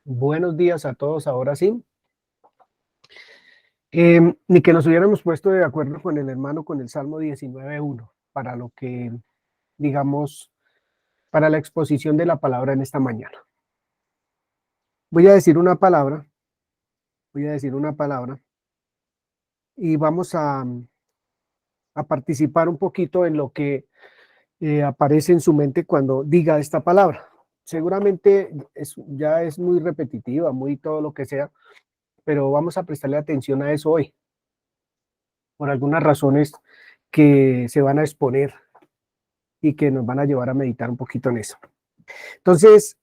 Buenos días a todos, ahora sí. Ni que nos hubiéramos puesto de acuerdo con el hermano con el Salmo 19:1 para lo que, digamos, para la exposición de la palabra en esta mañana. Voy a decir una palabra, voy a decir una palabra y vamos a participar un poquito en lo que aparece en su mente cuando diga esta palabra. Seguramente ya es muy repetitiva, muy todo lo que sea, pero vamos a prestarle atención a eso hoy, por algunas razones que se van a exponer y que nos van a llevar a meditar un poquito en eso. Entonces,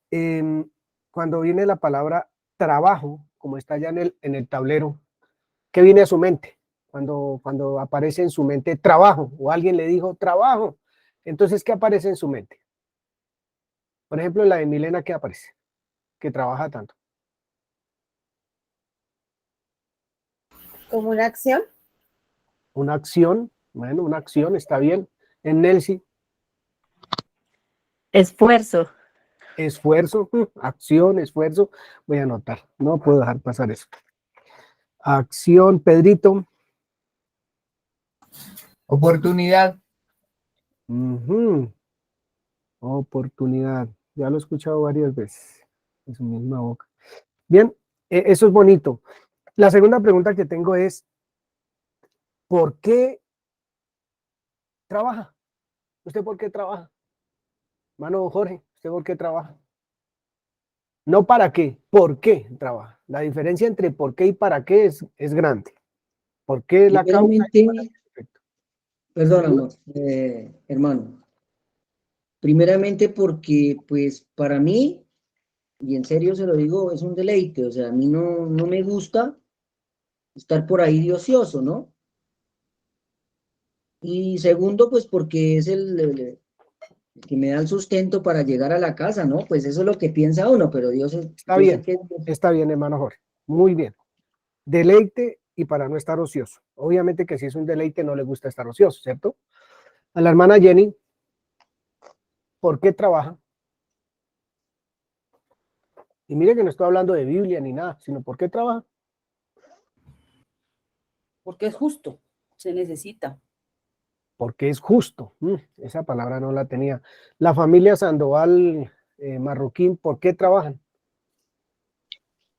cuando viene la palabra trabajo, como está ya en el tablero, ¿qué viene a su mente? Cuando aparece en su mente trabajo o alguien le dijo trabajo, entonces, ¿qué aparece en su mente? Por ejemplo, en la de Milena, ¿qué aparece? Que trabaja tanto. ¿Como una acción? Una acción, bueno, una acción está bien. En Nelsi, Esfuerzo. esfuerzo, acción, esfuerzo. Voy a anotar, no puedo dejar pasar eso. Acción, Pedrito. Oportunidad. Ujú. Oportunidad. Ya lo he escuchado varias veces en su misma boca. Bien, eso es bonito. La segunda pregunta que tengo es, ¿por qué trabaja? ¿Usted por qué trabaja? Mano Jorge, ¿usted por qué trabaja? No para qué, ¿por qué trabaja? La diferencia entre por qué y para qué es grande. ¿Por qué la causa y para Primeramente, qué el efecto? perdón, amor, hermano. Primeramente porque, pues, para mí, y en serio se lo digo, es un deleite. O sea, a mí no me gusta estar por ahí de ocioso, ¿no? Y segundo, pues, porque es el que me da el sustento para llegar a la casa, ¿no? Pues eso es lo que piensa uno, pero Dios es, yo sé que Está bien, hermano Jorge. Muy bien. Deleite y para no estar ocioso. Obviamente que si es un deleite no le gusta estar ocioso, ¿cierto? A la hermana Jenny, ¿por qué trabaja? Y mire que no estoy hablando de Biblia ni nada, sino ¿por qué trabaja? Porque es justo, se necesita. Porque es justo. Esa palabra no la tenía. La familia Sandoval Marroquín, ¿por qué trabajan?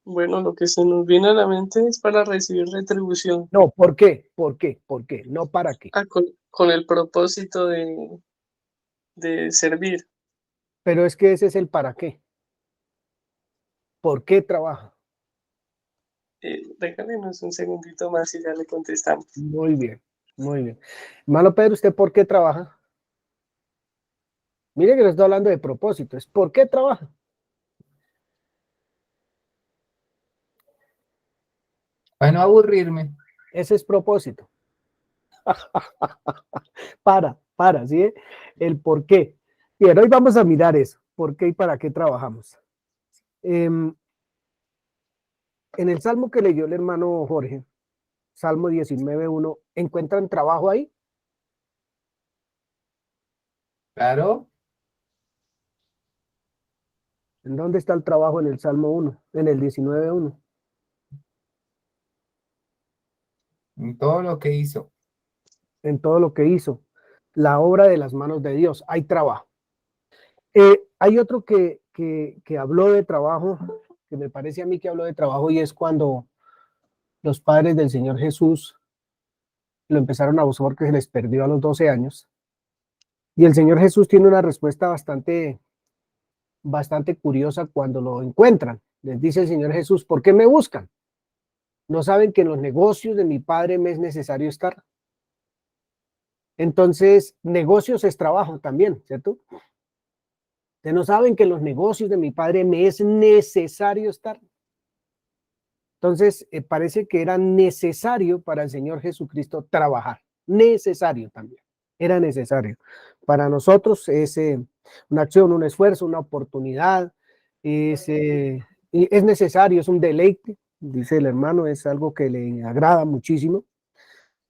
Bueno, lo que se nos viene a la mente es para recibir retribución. No, ¿por qué? ¿Por qué? ¿Por qué? No para qué. Con el propósito de servir. Pero es que ese es el para qué. ¿Por qué trabaja? Regálenos un segundito más y ya le contestamos. Muy bien, muy bien. Hermano Pedro, ¿usted por qué trabaja? Mire que no estoy hablando de propósito, es ¿por qué trabaja? Para no aburrirme. Ese es propósito. ¿Sí? El por qué. Bien, hoy vamos a mirar eso, por qué y para qué trabajamos. En el salmo que leyó el hermano Jorge, Salmo 19:1, ¿encuentran trabajo ahí? Claro. ¿En dónde está el trabajo en el Salmo 1? En el 19:1. En todo lo que hizo. En todo lo que hizo. La obra de las manos de Dios. Hay trabajo. Hay otro que habló de trabajo, que me parece a mí que habló de trabajo, y es cuando los padres del Señor Jesús lo empezaron a buscar porque se les perdió a los 12 años. Y el Señor Jesús tiene una respuesta bastante curiosa cuando lo encuentran. Les dice el Señor Jesús, ¿por qué me buscan? ¿No saben que en los negocios de mi Padre me es necesario estar? Entonces, negocios es trabajo también, ¿cierto? Ustedes no saben que en los negocios de mi Padre me es necesario estar. Entonces, parece que era necesario para el Señor Jesucristo trabajar. Necesario también. Era necesario. Para nosotros es una acción, un esfuerzo, una oportunidad. Es necesario, es un deleite, dice el hermano, es algo que le agrada muchísimo.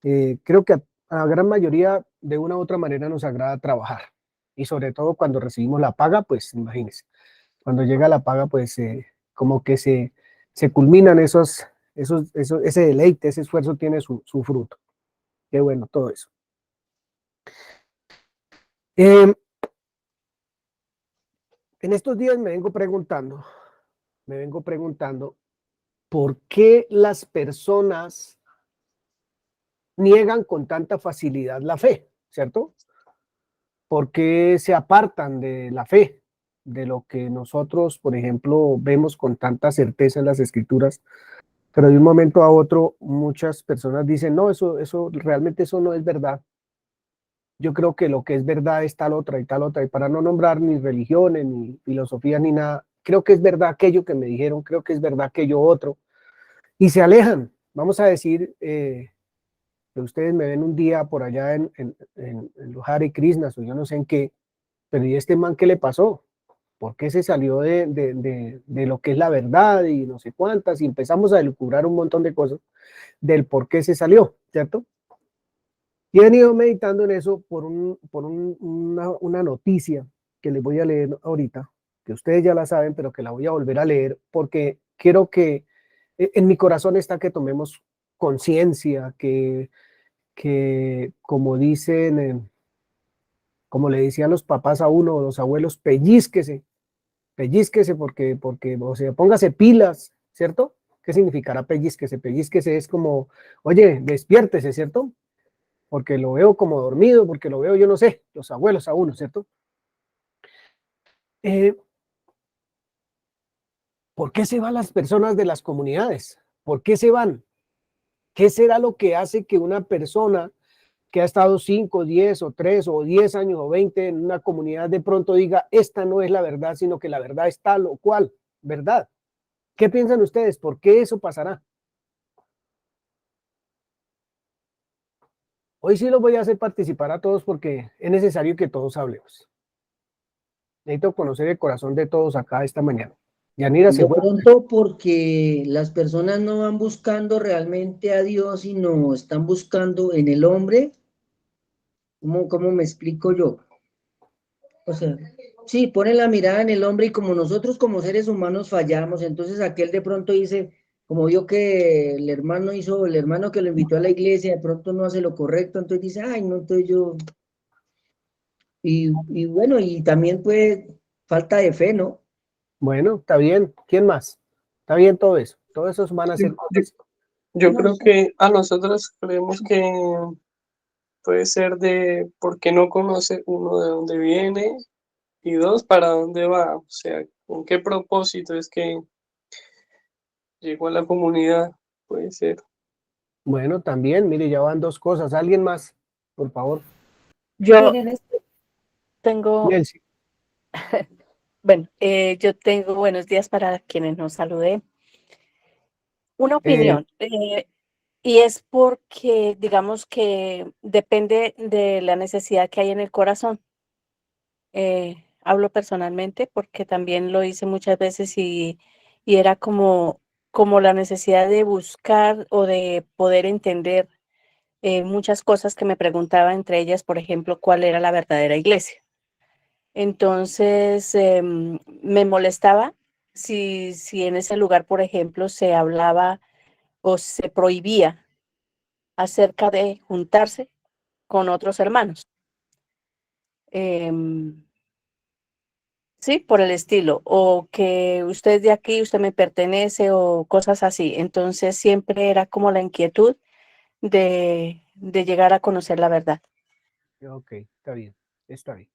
Creo que a la gran mayoría, de una u otra manera, nos agrada trabajar. Y sobre todo cuando recibimos la paga, pues imagínense. Cuando llega la paga, pues como que se culminan ese deleite, ese esfuerzo tiene su fruto. Qué bueno todo eso. En estos días me vengo preguntando por qué las personas niegan con tanta facilidad la fe, ¿cierto? ¿Por qué se apartan de la fe, de lo que nosotros, por ejemplo, vemos con tanta certeza en las escrituras? Pero de un momento a otro muchas personas dicen, no, realmente eso no es verdad. Yo creo que lo que es verdad es tal otra y tal otra, y para no nombrar ni religiones, ni filosofía, ni nada, creo que es verdad aquello que me dijeron, creo que es verdad aquello otro, y se alejan. Vamos a decir, que ustedes me ven un día por allá en los Hare Krishnas, o yo no sé en qué, pero ¿y este man qué le pasó? ¿Por qué se salió de lo que es la verdad y no sé cuántas? Y empezamos a elucubrar un montón de cosas del por qué se salió, ¿cierto? Y he venido meditando en eso por una noticia que les voy a leer ahorita, que ustedes ya la saben, pero que la voy a volver a leer porque quiero que en mi corazón está que tomemos conciencia, que como dicen, como le decían los papás a uno, o los abuelos, pellizquese porque, o sea, póngase pilas, ¿cierto? ¿Qué significará pellizquese? Pellizquese es como, oye, despiértese, ¿cierto? Porque lo veo como dormido, porque lo veo, yo no sé, los abuelos a uno, ¿cierto? Eh, ¿Por qué se van las personas de las comunidades? ¿Por qué se van? ¿Qué será lo que hace que una persona que ha estado 5, 10 o 3 o 10 años o 20 en una comunidad de pronto diga, esta no es la verdad, sino que la verdad es tal o cual, ¿verdad? ¿Qué piensan ustedes? ¿Por qué eso pasará? Hoy sí los voy a hacer participar a todos porque es necesario que todos hablemos. Necesito conocer el corazón de todos acá esta mañana. Yanira se De fue. pronto porque las personas no van buscando realmente a Dios, sino están buscando en el hombre. ¿Cómo me explico yo? O sea, sí, ponen la mirada en el hombre y como nosotros como seres humanos fallamos, entonces aquel de pronto dice, como vio que el hermano que lo invitó a la iglesia, de pronto no hace lo correcto, entonces dice, ay, no, entonces yo, y bueno, y también pues falta de fe, ¿no? Bueno, está bien. ¿Quién más? Está bien todo eso. Todo eso van a ser Yo, cosas. yo creo que a nosotros creemos que puede ser de por qué no conoce uno de dónde viene y dos, para dónde va. O sea, con qué propósito es que llegó a la comunidad. Puede ser. Bueno, también, mire, ya van dos cosas. ¿Alguien más? Por favor. Yo Miren, tengo, Nelsi. bueno, yo tengo buenos días para quienes nos saludé. Una Eh, opinión, y es porque digamos que depende de la necesidad que hay en el corazón. Hablo personalmente porque también lo hice muchas veces y era como la necesidad de buscar o de poder entender muchas cosas que me preguntaba, entre ellas, por ejemplo, cuál era la verdadera iglesia. Entonces, me molestaba si en ese lugar, por ejemplo, se hablaba o se prohibía acerca de juntarse con otros hermanos. Em, sí, por el estilo, o que usted es de aquí, usted me pertenece, o cosas así. Entonces, siempre era como la inquietud de llegar a conocer la verdad. ok, está bien, está bien.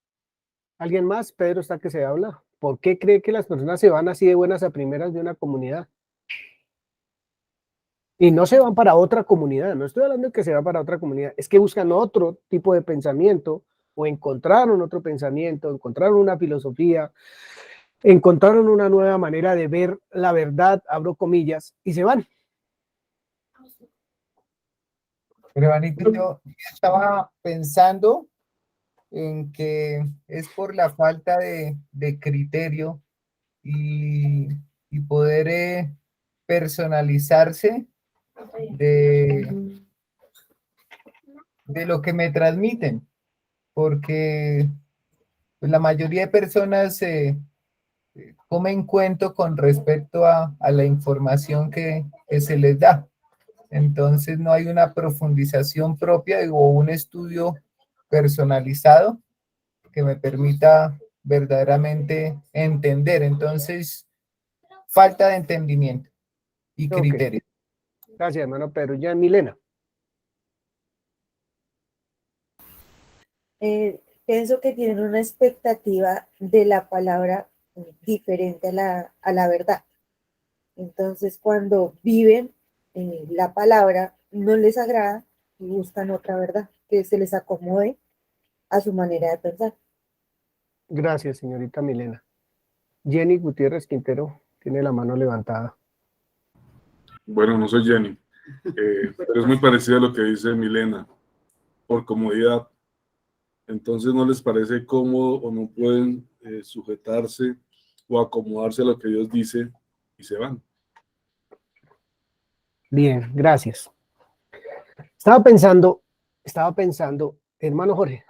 ¿Alguien más? Pedro está que se habla. ¿Por qué cree que las personas se van así de buenas a primeras de una comunidad? Y no se van para otra comunidad, no estoy hablando de que se van para otra comunidad, es que buscan otro tipo de pensamiento o encontraron otro pensamiento, encontraron una filosofía, encontraron una nueva manera de ver la verdad, abro comillas, y se van. Pero Anito, yo estaba pensando en que es por la falta de criterio y, y poder personalizarse de, de lo que me transmiten, porque pues, la mayoría de personas comen cuento con respecto a la información que se les da. Entonces no hay una profundización propia o un estudio personalizado que me permita verdaderamente entender. Entonces, falta de entendimiento y Ok, criterio. gracias, hermano Pedro. Ya, Milena. Pienso que tienen una expectativa de la palabra diferente a la verdad. Entonces, cuando viven la palabra, no les agrada y buscan otra verdad que se les acomode a su manera de pensar. Gracias, señorita Milena. Jenny Gutiérrez Quintero tiene la mano levantada. Bueno, no soy Jenny, pero es muy parecido a lo que dice Milena, por comodidad. Entonces, ¿no les parece cómodo o no pueden sujetarse o acomodarse a lo que Dios dice y se van? Bien, gracias. Estaba pensando, hermano Jorge.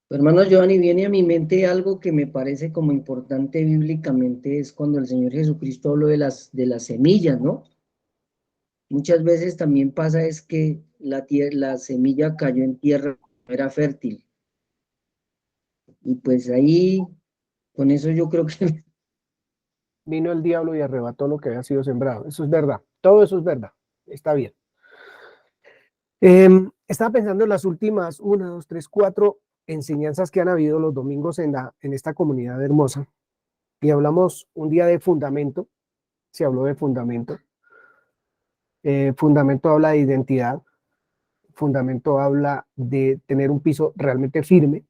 Hermano Giovanni, viene a mi mente algo que me parece como importante bíblicamente, es cuando el Señor Jesucristo habló de las semillas, ¿no? Muchas veces también pasa es que la semilla cayó en tierra que no era fértil. Y pues ahí, con eso yo creo que Vino el diablo y arrebató lo que había sido sembrado. Eso es verdad. Todo eso es verdad. Está bien. Estaba pensando en las últimas 1, 2, 3, 4 enseñanzas que han habido los domingos en esta comunidad hermosa. Y hablamos un día de fundamento. Se habló de fundamento. Fundamento habla de identidad. Fundamento habla de tener un piso realmente firme.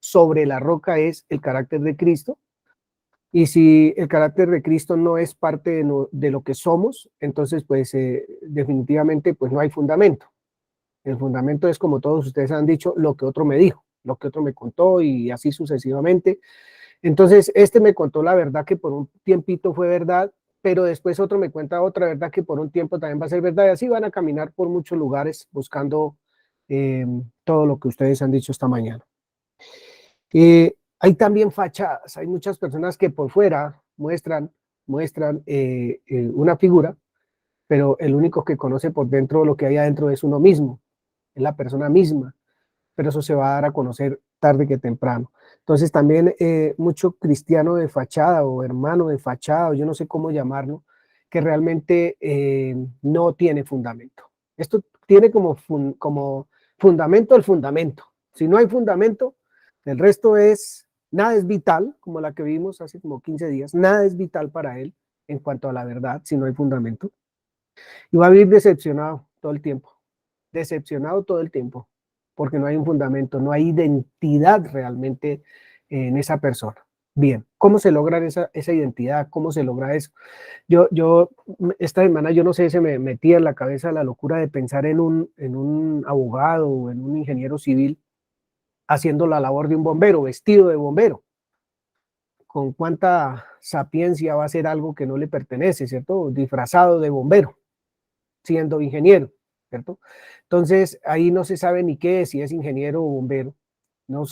Sobre la roca es el carácter de Cristo. Y si el carácter de Cristo no es parte de lo que somos, entonces pues definitivamente pues no hay fundamento. El fundamento es, como todos ustedes han dicho, lo que otro me dijo, lo que otro me contó y así sucesivamente. Entonces este me contó la verdad que por un tiempito fue verdad, pero después otro me cuenta otra verdad que por un tiempo también va a ser verdad y así van a caminar por muchos lugares buscando todo lo que ustedes han dicho esta mañana. Hay también fachadas, hay muchas personas que por fuera muestran una figura, pero el único que conoce por dentro lo que hay adentro es uno mismo, es la persona misma, pero eso se va a dar a conocer tarde que temprano. Entonces también mucho cristiano de fachada o hermano de fachada, o yo no sé cómo llamarlo, que realmente no tiene fundamento. Esto tiene como fundamento el fundamento. Si no hay fundamento, el resto es, nada es vital, como la que vimos hace como 15 días, nada es vital para él en cuanto a la verdad, si no hay fundamento. Y va a vivir decepcionado todo el tiempo, porque no hay un fundamento, no hay identidad realmente en esa persona. Bien, ¿cómo se logra esa identidad? ¿Cómo se logra eso? Esta semana, yo no sé, se me metía en la cabeza la locura de pensar en un abogado o en un ingeniero civil haciendo la labor de un bombero, vestido de bombero. Con cuánta sapiencia va a ser algo que no le pertenece, ¿cierto? Disfrazado de bombero, siendo ingeniero, ¿cierto? Entonces, ahí no se sabe ni qué es, si es ingeniero o bombero, no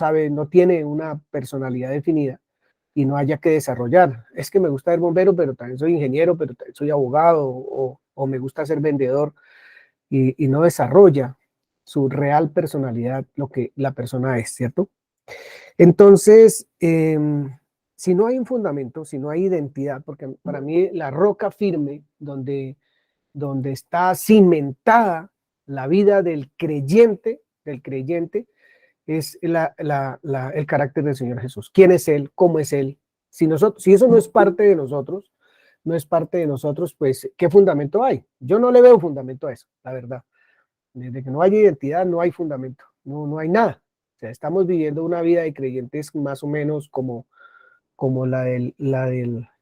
tiene una personalidad definida y no haya que desarrollar. Es que me gusta ser bombero, pero también soy ingeniero, pero también soy abogado, o me gusta ser vendedor, y no desarrolla su real personalidad, lo que la persona es, ¿cierto? Entonces, si no hay un fundamento, si no hay identidad, porque para mí la roca firme donde está cimentada la vida del creyente, es el carácter del Señor Jesús. ¿Quién es Él? ¿Cómo es Él? Si eso no es parte de nosotros, pues, ¿qué fundamento hay? Yo no le veo fundamento a eso, la verdad. Desde que no hay identidad, no hay fundamento, no hay nada. O sea, estamos viviendo una vida de creyentes más o menos como la del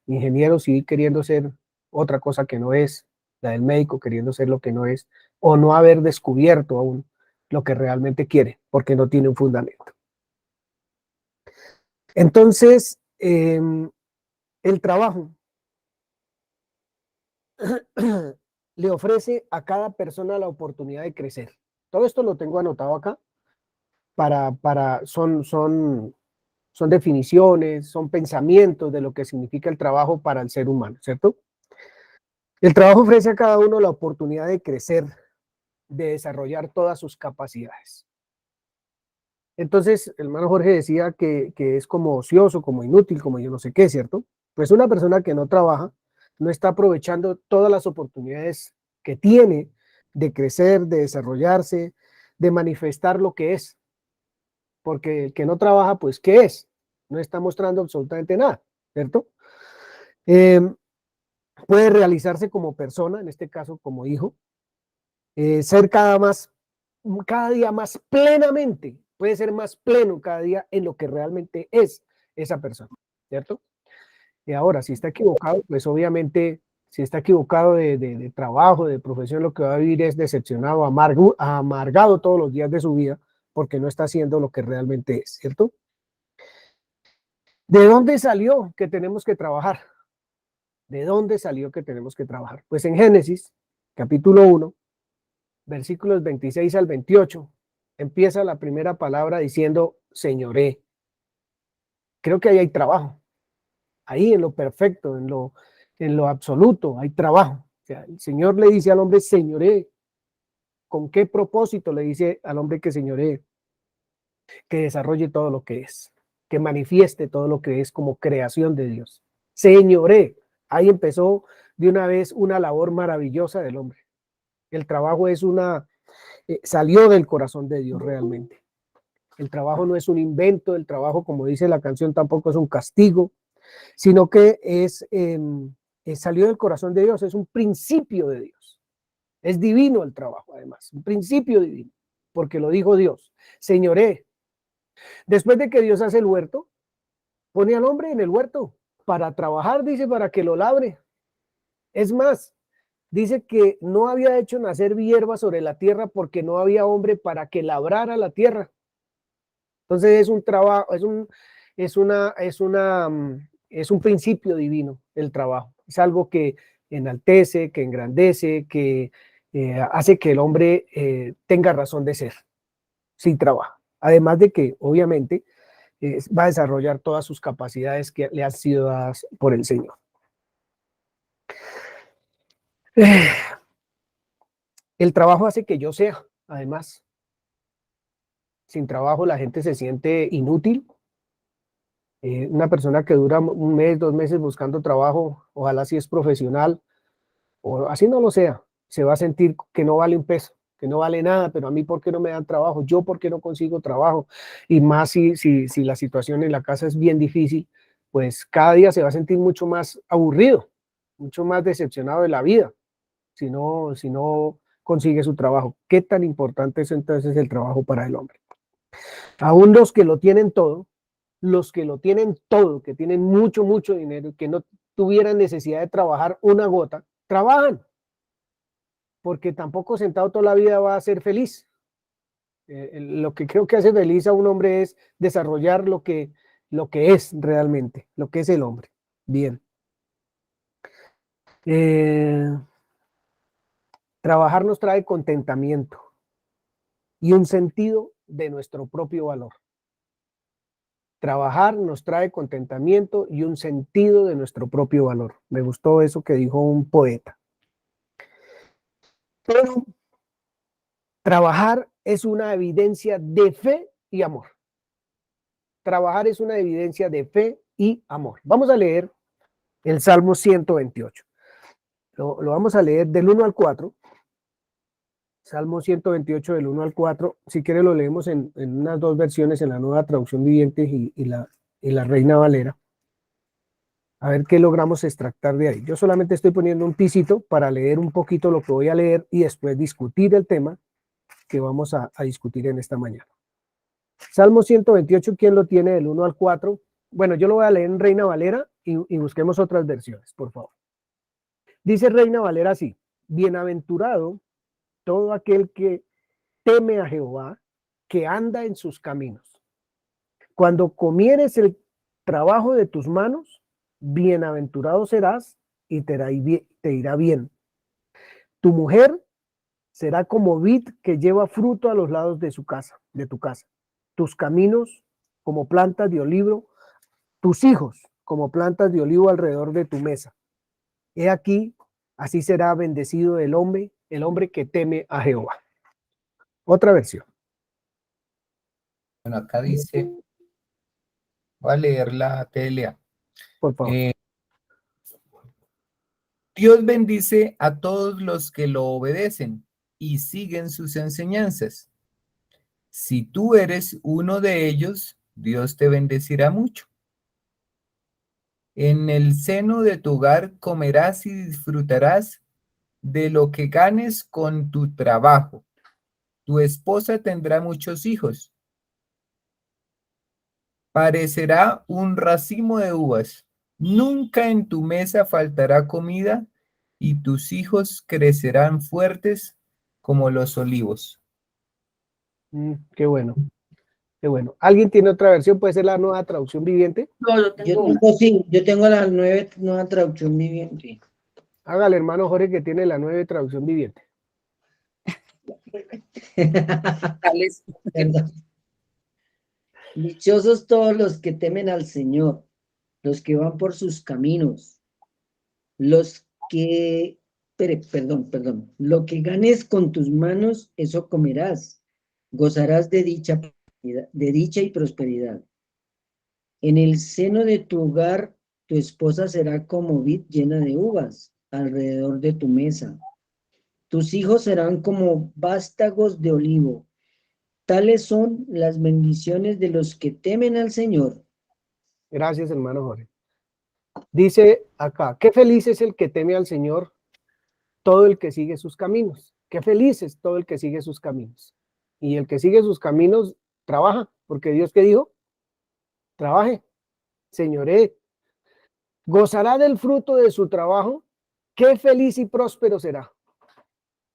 ingeniero civil queriendo ser otra cosa que no es, la del médico queriendo ser lo que no es, o no haber descubierto aún lo que realmente quiere, porque no tiene un fundamento. Entonces, el trabajo le ofrece a cada persona la oportunidad de crecer. Todo esto lo tengo anotado acá son son definiciones, son pensamientos de lo que significa el trabajo para el ser humano, ¿cierto? El trabajo ofrece a cada uno la oportunidad de crecer, de desarrollar todas sus capacidades. Entonces, el hermano Jorge decía que es como ocioso, como inútil, como yo no sé qué, ¿cierto? Pues una persona que no trabaja no está aprovechando todas las oportunidades que tiene de crecer, de desarrollarse, de manifestar lo que es. Porque el que no trabaja, pues, ¿qué es? No está mostrando absolutamente nada, ¿cierto? Puede realizarse como persona, en este caso como hijo, ser cada día más plenamente, puede ser más pleno cada día en lo que realmente es esa persona, ¿cierto? Y ahora, si está equivocado, pues obviamente, si está equivocado de trabajo, de profesión, lo que va a vivir es decepcionado, amargado todos los días de su vida, porque no está haciendo lo que realmente es, ¿cierto? ¿De dónde salió que tenemos que trabajar? ¿De dónde salió que tenemos que trabajar? Pues en Génesis, capítulo 1, versículos 26 al 28, empieza la primera palabra diciendo señoré. Creo que ahí hay trabajo. Ahí en lo perfecto, en lo absoluto, hay trabajo. O sea, el Señor le dice al hombre señoré. ¿Con qué propósito le dice al hombre que señoré? Que desarrolle todo lo que es, que manifieste todo lo que es como creación de Dios. Señoré. Ahí empezó de una vez una labor maravillosa del hombre. El trabajo es salió del corazón de Dios realmente. El trabajo no es un invento, el trabajo, como dice la canción, tampoco es un castigo, sino que salió del corazón de Dios, es un principio de Dios. Es divino el trabajo, además, un principio divino, porque lo dijo Dios. Señoré. Después de que Dios hace el huerto, pone al hombre en el huerto para trabajar, dice, para que lo labre. Es más, dice que no había hecho nacer hierba sobre la tierra porque no había hombre para que labrara la tierra. Entonces es un trabajo, es un principio divino el trabajo. Es algo que enaltece, que engrandece, que hace que el hombre tenga razón de ser si trabaja. Además de que, obviamente, va a desarrollar todas sus capacidades que le han sido dadas por el Señor. El trabajo hace que yo sea, además. Sin trabajo la gente se siente inútil. Una persona que dura un mes, 2 meses buscando trabajo, ojalá si es profesional, o así no lo sea, se va a sentir que no vale un peso, que no vale nada, pero a mí ¿por qué no me dan trabajo? ¿Yo por qué no consigo trabajo? Y más si la situación en la casa es bien difícil, pues cada día se va a sentir mucho más aburrido, mucho más decepcionado de la vida, si no consigue su trabajo. ¿Qué tan importante es entonces el trabajo para el hombre? Aún los que lo tienen todo, que tienen mucho, mucho dinero, que no tuvieran necesidad de trabajar una gota, trabajan, porque tampoco sentado toda la vida va a ser feliz. Lo que creo que hace feliz a un hombre es desarrollar lo que es realmente, lo que es el hombre. Bien. Trabajar nos trae contentamiento y un sentido de nuestro propio valor. Trabajar nos trae contentamiento y un sentido de nuestro propio valor. Me gustó eso que dijo un poeta. Pero trabajar es una evidencia de fe y amor. Trabajar es una evidencia de fe y amor. Vamos a leer el Salmo 128. Lo vamos a leer del 1 al 4. Salmo 128 del 1 al 4. Si quiere lo leemos en unas dos versiones, en la Nueva Traducción Viviente y la Reina Valera. A ver qué logramos extractar de ahí. Yo solamente estoy poniendo un pisito para leer un poquito lo que voy a leer y después discutir el tema que vamos a discutir en esta mañana. Salmo 128, ¿quién lo tiene del 1 al 4? Bueno, yo lo voy a leer en Reina Valera y busquemos otras versiones, por favor. Dice Reina Valera así: bienaventurado todo aquel que teme a Jehová, que anda en sus caminos. Cuando comieres el trabajo de tus manos, bienaventurado serás y te irá bien. Tu mujer será como vid que lleva fruto a los lados de tu casa. Tus caminos como plantas de olivo tus hijos como plantas de olivo alrededor de tu mesa. He aquí, así será bendecido el hombre que teme a Jehová. Otra versión, Bueno, acá dice, voy a leer la TLA. por favor. Dios bendice a todos los que lo obedecen y siguen sus enseñanzas. Si tú eres uno de ellos, Dios te bendecirá mucho. En el seno de tu hogar comerás y disfrutarás de lo que ganes con tu trabajo. Tu esposa tendrá muchos hijos. Parecerá un racimo de uvas. Nunca en tu mesa faltará comida y tus hijos crecerán fuertes como los olivos. Qué bueno, qué bueno. ¿Alguien tiene otra versión? ¿Puede ser la Nueva Traducción Viviente? No, yo Yo tengo una. tengo, sí, yo tengo la nueva traducción viviente. Hágale, hermano Jorge, que tiene la Nueva Traducción Viviente. Tales- Perdón. Dichosos todos los que temen al Señor, los que van por sus caminos, los que, perdón, lo que ganes con tus manos, eso comerás, gozarás de dicha y prosperidad. En el seno de tu hogar, tu esposa será como vid llena de uvas alrededor de tu mesa. Tus hijos serán como vástagos de olivo. Tales son las bendiciones de los que temen al Señor. Gracias, hermano Jorge. Dice acá, qué feliz es el que teme al Señor, todo el que sigue sus caminos. Qué feliz es todo el que sigue sus caminos. Y el que sigue sus caminos trabaja, porque Dios, ¿qué dijo? Trabaje, señoré, gozará del fruto de su trabajo. Qué feliz y próspero será.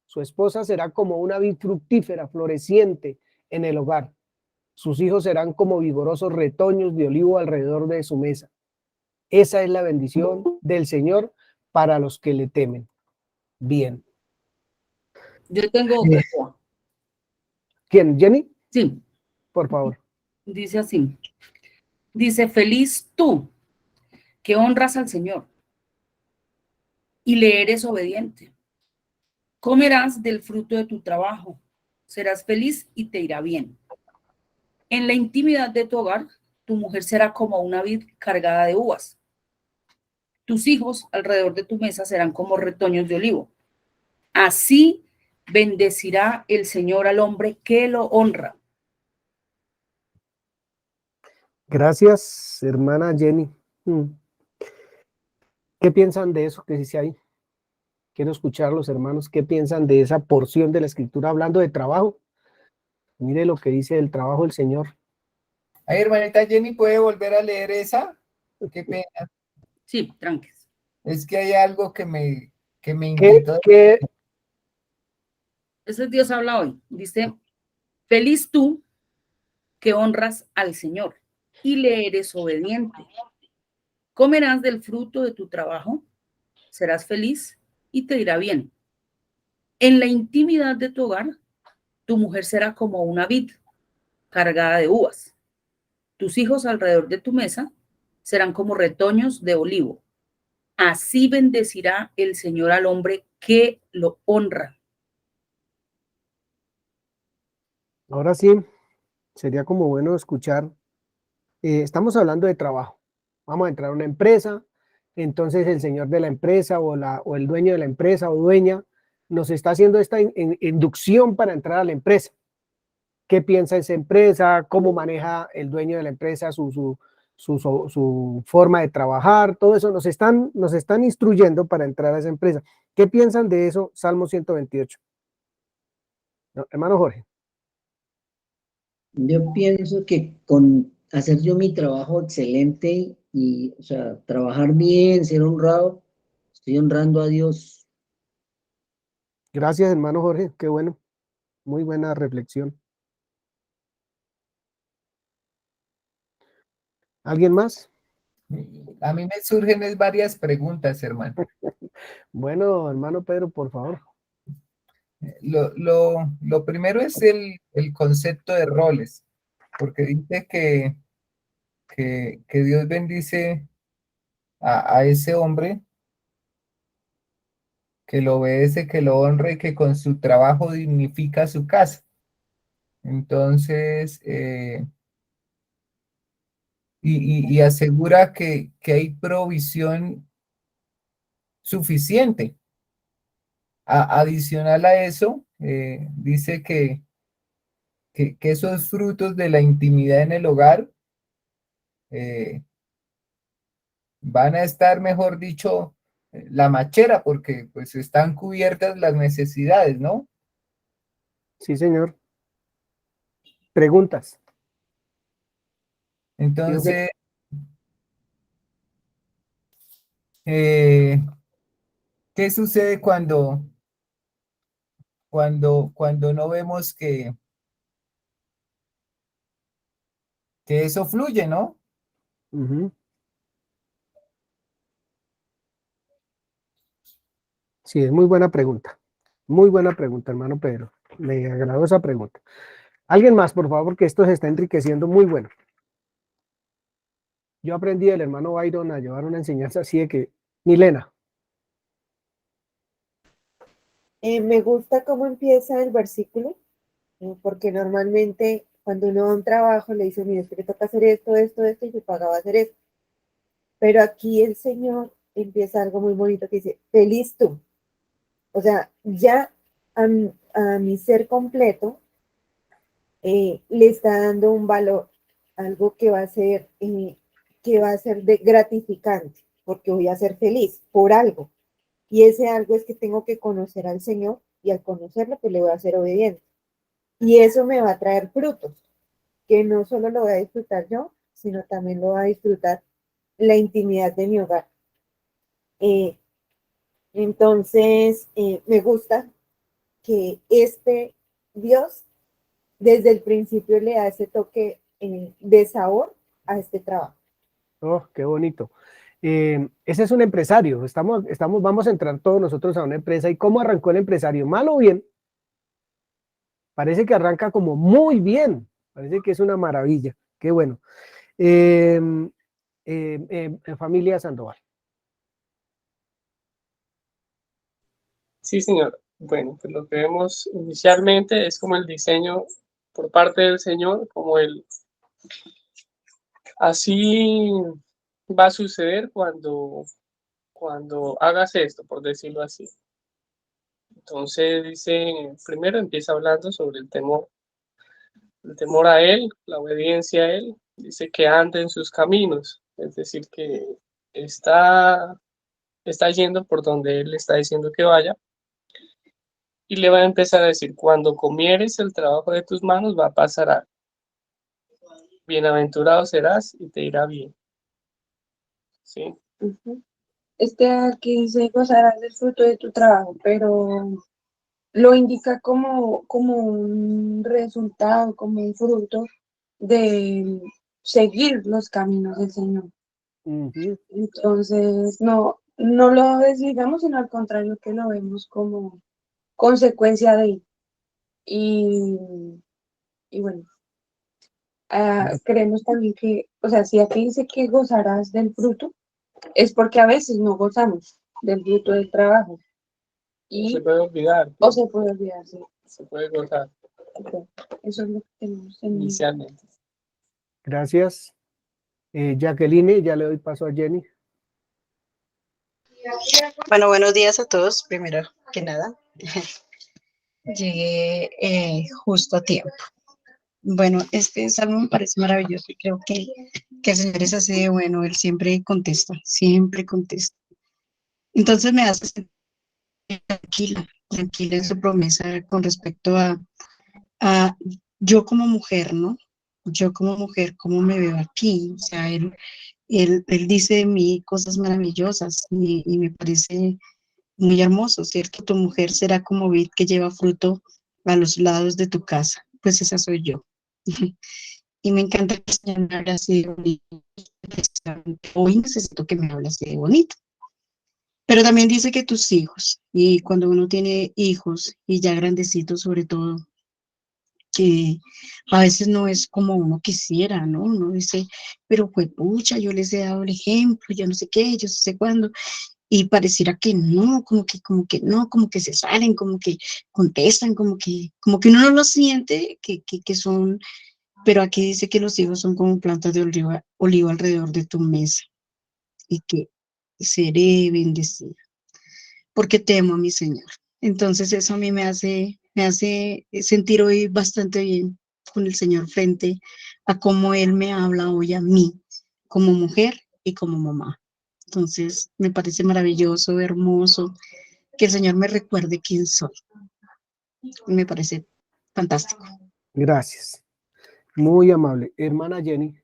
Su esposa será como una vid fructífera, floreciente en el hogar. Sus hijos serán como vigorosos retoños de olivo alrededor de su mesa. Esa es la bendición del Señor para los que le temen. Bien. Yo tengo otra. Joa. ¿Quién? ¿Jenny? Sí, Por favor. dice así. Dice, feliz tú que honras al Señor y le eres obediente. Comerás del fruto de tu trabajo, serás feliz y te irá bien. En la intimidad de tu hogar, tu mujer será como una vid cargada de uvas. Tus hijos alrededor de tu mesa serán como retoños de olivo. Así bendecirá el Señor al hombre que lo honra. Gracias, hermana Jenny. ¿Qué piensan de eso que dice ahí? Quiero escuchar los hermanos, ¿qué piensan de esa porción de la escritura hablando de trabajo? Mire lo que dice el trabajo del Señor. Ay, hermanita Jenny, ¿puede volver a leer esa? Qué pena. Sí, tranquilos. Es que hay algo que me ¿Qué, inquietó. Ese Dios habla hoy. Dice, feliz tú que honras al Señor y le eres obediente. Comerás del fruto de tu trabajo, serás feliz y te irá bien. En la intimidad de tu hogar, tu mujer será como una vid cargada de uvas. Tus hijos alrededor de tu mesa serán como retoños de olivo. Así bendecirá el Señor al hombre que lo honra. Ahora sí, sería como bueno escuchar. Estamos hablando de trabajo. Vamos a entrar a una empresa, entonces el señor de la empresa o el dueño de la empresa o dueña nos está haciendo esta inducción para entrar a la empresa. ¿Qué piensa esa empresa? ¿Cómo maneja el dueño de la empresa su forma de trabajar? Todo eso nos están instruyendo para entrar a esa empresa. ¿Qué piensan de eso? Salmo 128. No, hermano Jorge. Yo pienso que con hacer yo mi trabajo excelente y, o sea, trabajar bien, ser honrado, estoy honrando a Dios. Gracias, hermano Jorge. Qué bueno. Muy buena reflexión. ¿Alguien más? A mí me surgen varias preguntas, hermano. Bueno, hermano Pedro, por favor. Lo primero es el concepto de roles, porque dice que que Dios bendice a ese hombre, que lo obedece, que lo honra y que con su trabajo dignifica su casa. Entonces, y asegura que hay provisión suficiente. Adicional a eso, dice que esos frutos de la intimidad en el hogar eh, van a estar, mejor dicho, la machera, porque pues están cubiertas las necesidades, ¿no? Sí, señor. Preguntas. Digo que Entonces, eh, ¿qué sucede cuando no vemos que eso fluye, ¿no? ujú. Sí, es muy buena pregunta. Muy buena pregunta, hermano Pedro. Me agradó esa pregunta. Alguien más, por favor, porque esto se está enriqueciendo muy bueno. Yo aprendí del hermano Byron a llevar una enseñanza así de que, Milena, Me gusta cómo empieza el versículo, porque normalmente cuando uno va a un trabajo le dice, mire, es que le toca hacer esto, esto, esto, y se pagaba hacer esto. Pero aquí el Señor empieza algo muy bonito que dice, feliz tú. O sea, ya a mi ser completo le está dando un valor, algo que va a ser de gratificante, porque voy a ser feliz por algo. Y ese algo es que tengo que conocer al Señor y al conocerlo, pues le voy a ser obediente. Y eso me va a traer frutos, que no solo lo voy a disfrutar yo, sino también lo va a disfrutar la intimidad de mi hogar. Eh, entonces, me gusta que este Dios desde el principio le da ese toque de sabor a este trabajo. oh, qué bonito. Ese es un empresario. Vamos a entrar todos nosotros a una empresa. ¿Y cómo arrancó el empresario? ¿Mal o bien? Parece que arranca como muy bien. Parece que es una maravilla. Qué bueno. Eh, Familia Sandoval. Sí, señor. Bueno, pues lo que vemos inicialmente es como el diseño por parte del Señor, como el así va a suceder cuando hagas esto, por decirlo así. Entonces dice, primero empieza hablando sobre el temor a Él, la obediencia a Él. Dice que ande en sus caminos, es decir, que está, está yendo por donde Él está diciendo que vaya. Y le va a empezar a decir, cuando comieres el trabajo de tus manos, va a pasar algo. Bienaventurado serás y te irá bien. ¿Sí? Aquí dice gozarás del fruto de tu trabajo, pero lo indica como un resultado, como un fruto de seguir los caminos del Señor. Ujú. Entonces, no lo desligamos, sino al contrario, que lo vemos como consecuencia de él. Y bueno, creemos también que, o sea, si aquí dice que gozarás del fruto, es porque a veces no gozamos del fruto del trabajo. Se puede olvidar. O se puede olvidar, sí. Se puede gozar. Ok, eso es lo que tenemos en mente. Inicialmente. Gracias. Jacqueline, ya le doy paso a Jenny. Bueno, buenos días a todos. Primero que nada, llegué justo a tiempo. Bueno, este salmo me parece maravilloso y creo que el Señor es así de bueno, Él siempre contesta, siempre contesta. Entonces me hace sentir tranquila, tranquila en su promesa con respecto a yo como mujer, ¿no? Yo como mujer, ¿cómo me veo aquí? O sea, él dice de mí cosas maravillosas y me parece muy hermoso, ¿cierto? Tu mujer será como vid que lleva fruto a los lados de tu casa. Pues esa soy yo. Y me encanta que el Señor me hable así de bonito. Hoy necesito que me hable así de bonito. Pero también dice que tus hijos, y cuando uno tiene hijos y ya grandecitos sobre todo, que a veces no es como uno quisiera, ¿no? Uno dice, pero pues pucha, yo les he dado el ejemplo, yo no sé qué, yo no sé cuándo, y pareciera que no, como que no, como que se salen, como que contestan, como que uno no lo siente, que son, pero aquí dice que los hijos son como plantas de oliva alrededor de tu mesa, y que seré bendecida, porque temo a mi Señor. Entonces eso a mí me hace sentir hoy bastante bien con el Señor frente a cómo Él me habla hoy a mí, como mujer y como mamá. Entonces me parece maravilloso, hermoso, que el Señor me recuerde quién soy. Me parece fantástico. Gracias. Muy amable. Hermana Jenny.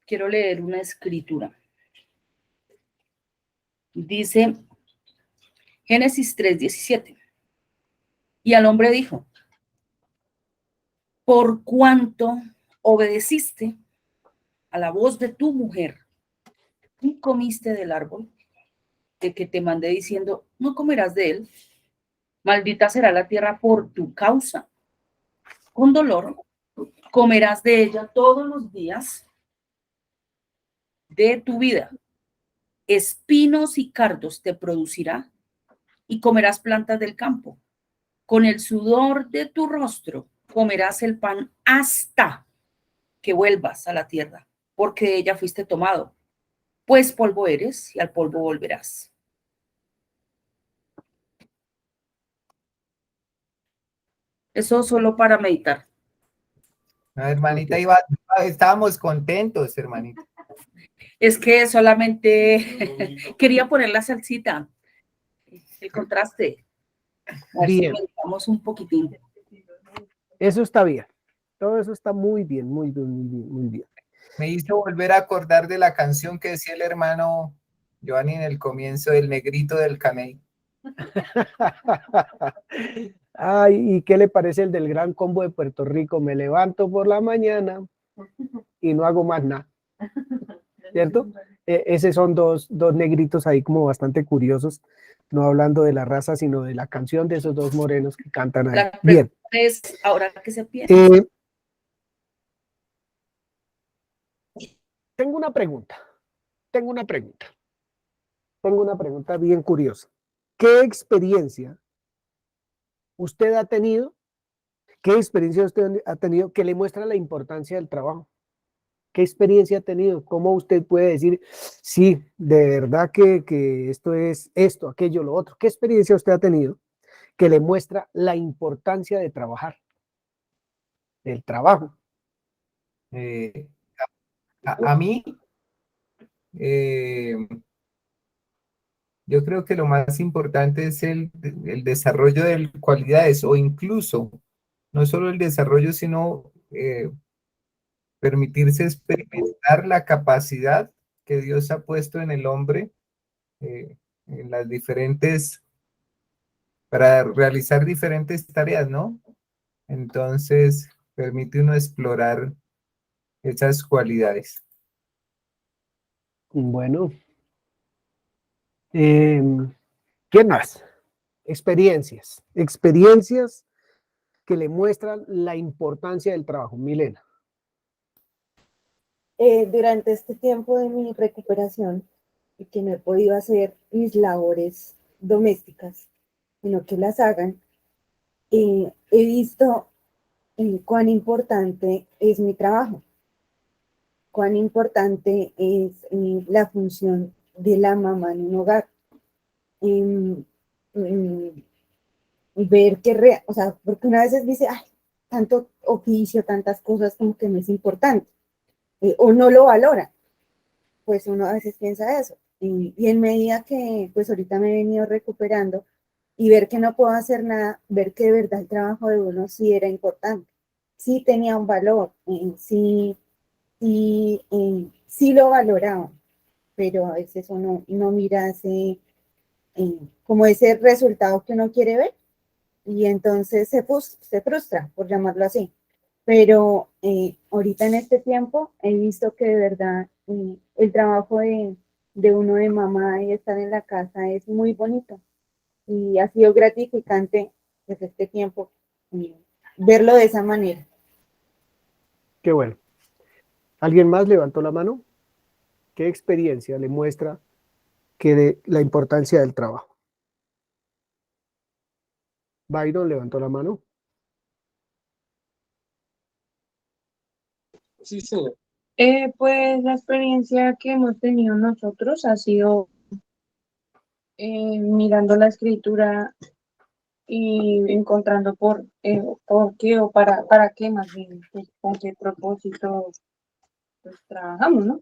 Quiero leer una escritura. Dice Génesis 3:17. Y al hombre dijo, por cuanto obedeciste a la voz de tu mujer y comiste del árbol de que te mandé diciendo, no comerás de él, maldita será la tierra por tu causa. Con dolor comerás de ella todos los días de tu vida. Espinos y cardos te producirá y comerás plantas del campo. Con el sudor de tu rostro comerás el pan hasta que vuelvas a la tierra, porque de ella fuiste tomado, pues polvo eres y al polvo volverás. Eso solo para meditar. No, hermanita, estábamos contentos, hermanita. Es que solamente quería poner la salsita, el contraste. A ver si Bien, meditamos un poquitín. eso está bien. Todo eso está muy bien, muy bien, muy bien, muy bien. Me hizo volver a acordar de la canción que decía el hermano Giovanni en el comienzo, del negrito del Camey. Ay, ¿y qué le parece el del Gran Combo de Puerto Rico? Me levanto por la mañana y no hago más nada, ¿cierto? Esos son dos negritos ahí como bastante curiosos, no hablando de la raza, sino de la canción de esos dos morenos que cantan ahí. La Bien. pregunta es, ahora que se piensa. Tengo una pregunta, tengo una pregunta bien curiosa. ¿Qué experiencia usted ha tenido? ¿Qué experiencia usted ha tenido que le muestra la importancia del trabajo? ¿Qué experiencia ha tenido? ¿Cómo usted puede decir, sí, de verdad que esto es esto, aquello, lo otro? ¿Qué experiencia usted ha tenido que le muestra la importancia de trabajar, del trabajo? A mí, yo creo que lo más importante es el desarrollo de cualidades o incluso no solo el desarrollo, sino permitirse experimentar la capacidad que Dios ha puesto en el hombre en las diferentes, para realizar diferentes tareas, ¿no? Entonces, permite uno explorar esas cualidades. Bueno, ¿quién más? Experiencias que le muestran la importancia del trabajo. Milena. Durante este tiempo de mi recuperación y que no he podido hacer mis labores domésticas, sino que las hagan, he visto cuán importante es mi trabajo, cuán importante es la función de la mamá en un hogar. Em, em, ver que, o sea, porque una vez dice, ay, tanto oficio, tantas cosas como que no es importante, o no lo valora, pues uno a veces piensa eso. Y en medida que, pues ahorita me he venido recuperando y ver que no puedo hacer nada, ver que de verdad el trabajo de uno sí era importante, sí tenía un valor, sí lo valoraba, pero a veces uno no mira ese, como ese resultado que uno quiere ver y entonces se frustra, por llamarlo así. Pero ahorita en este tiempo he visto que de verdad el trabajo de uno de mamá y estar en la casa es muy bonito. Y ha sido gratificante desde este tiempo verlo de esa manera. Qué bueno. ¿Alguien más levantó la mano? ¿Qué experiencia le muestra la importancia del trabajo? Byron levantó la mano. Sí, señor. Pues la experiencia que hemos tenido nosotros ha sido mirando la escritura y encontrando por qué o para qué más bien, pues, con qué propósito pues, trabajamos, ¿no?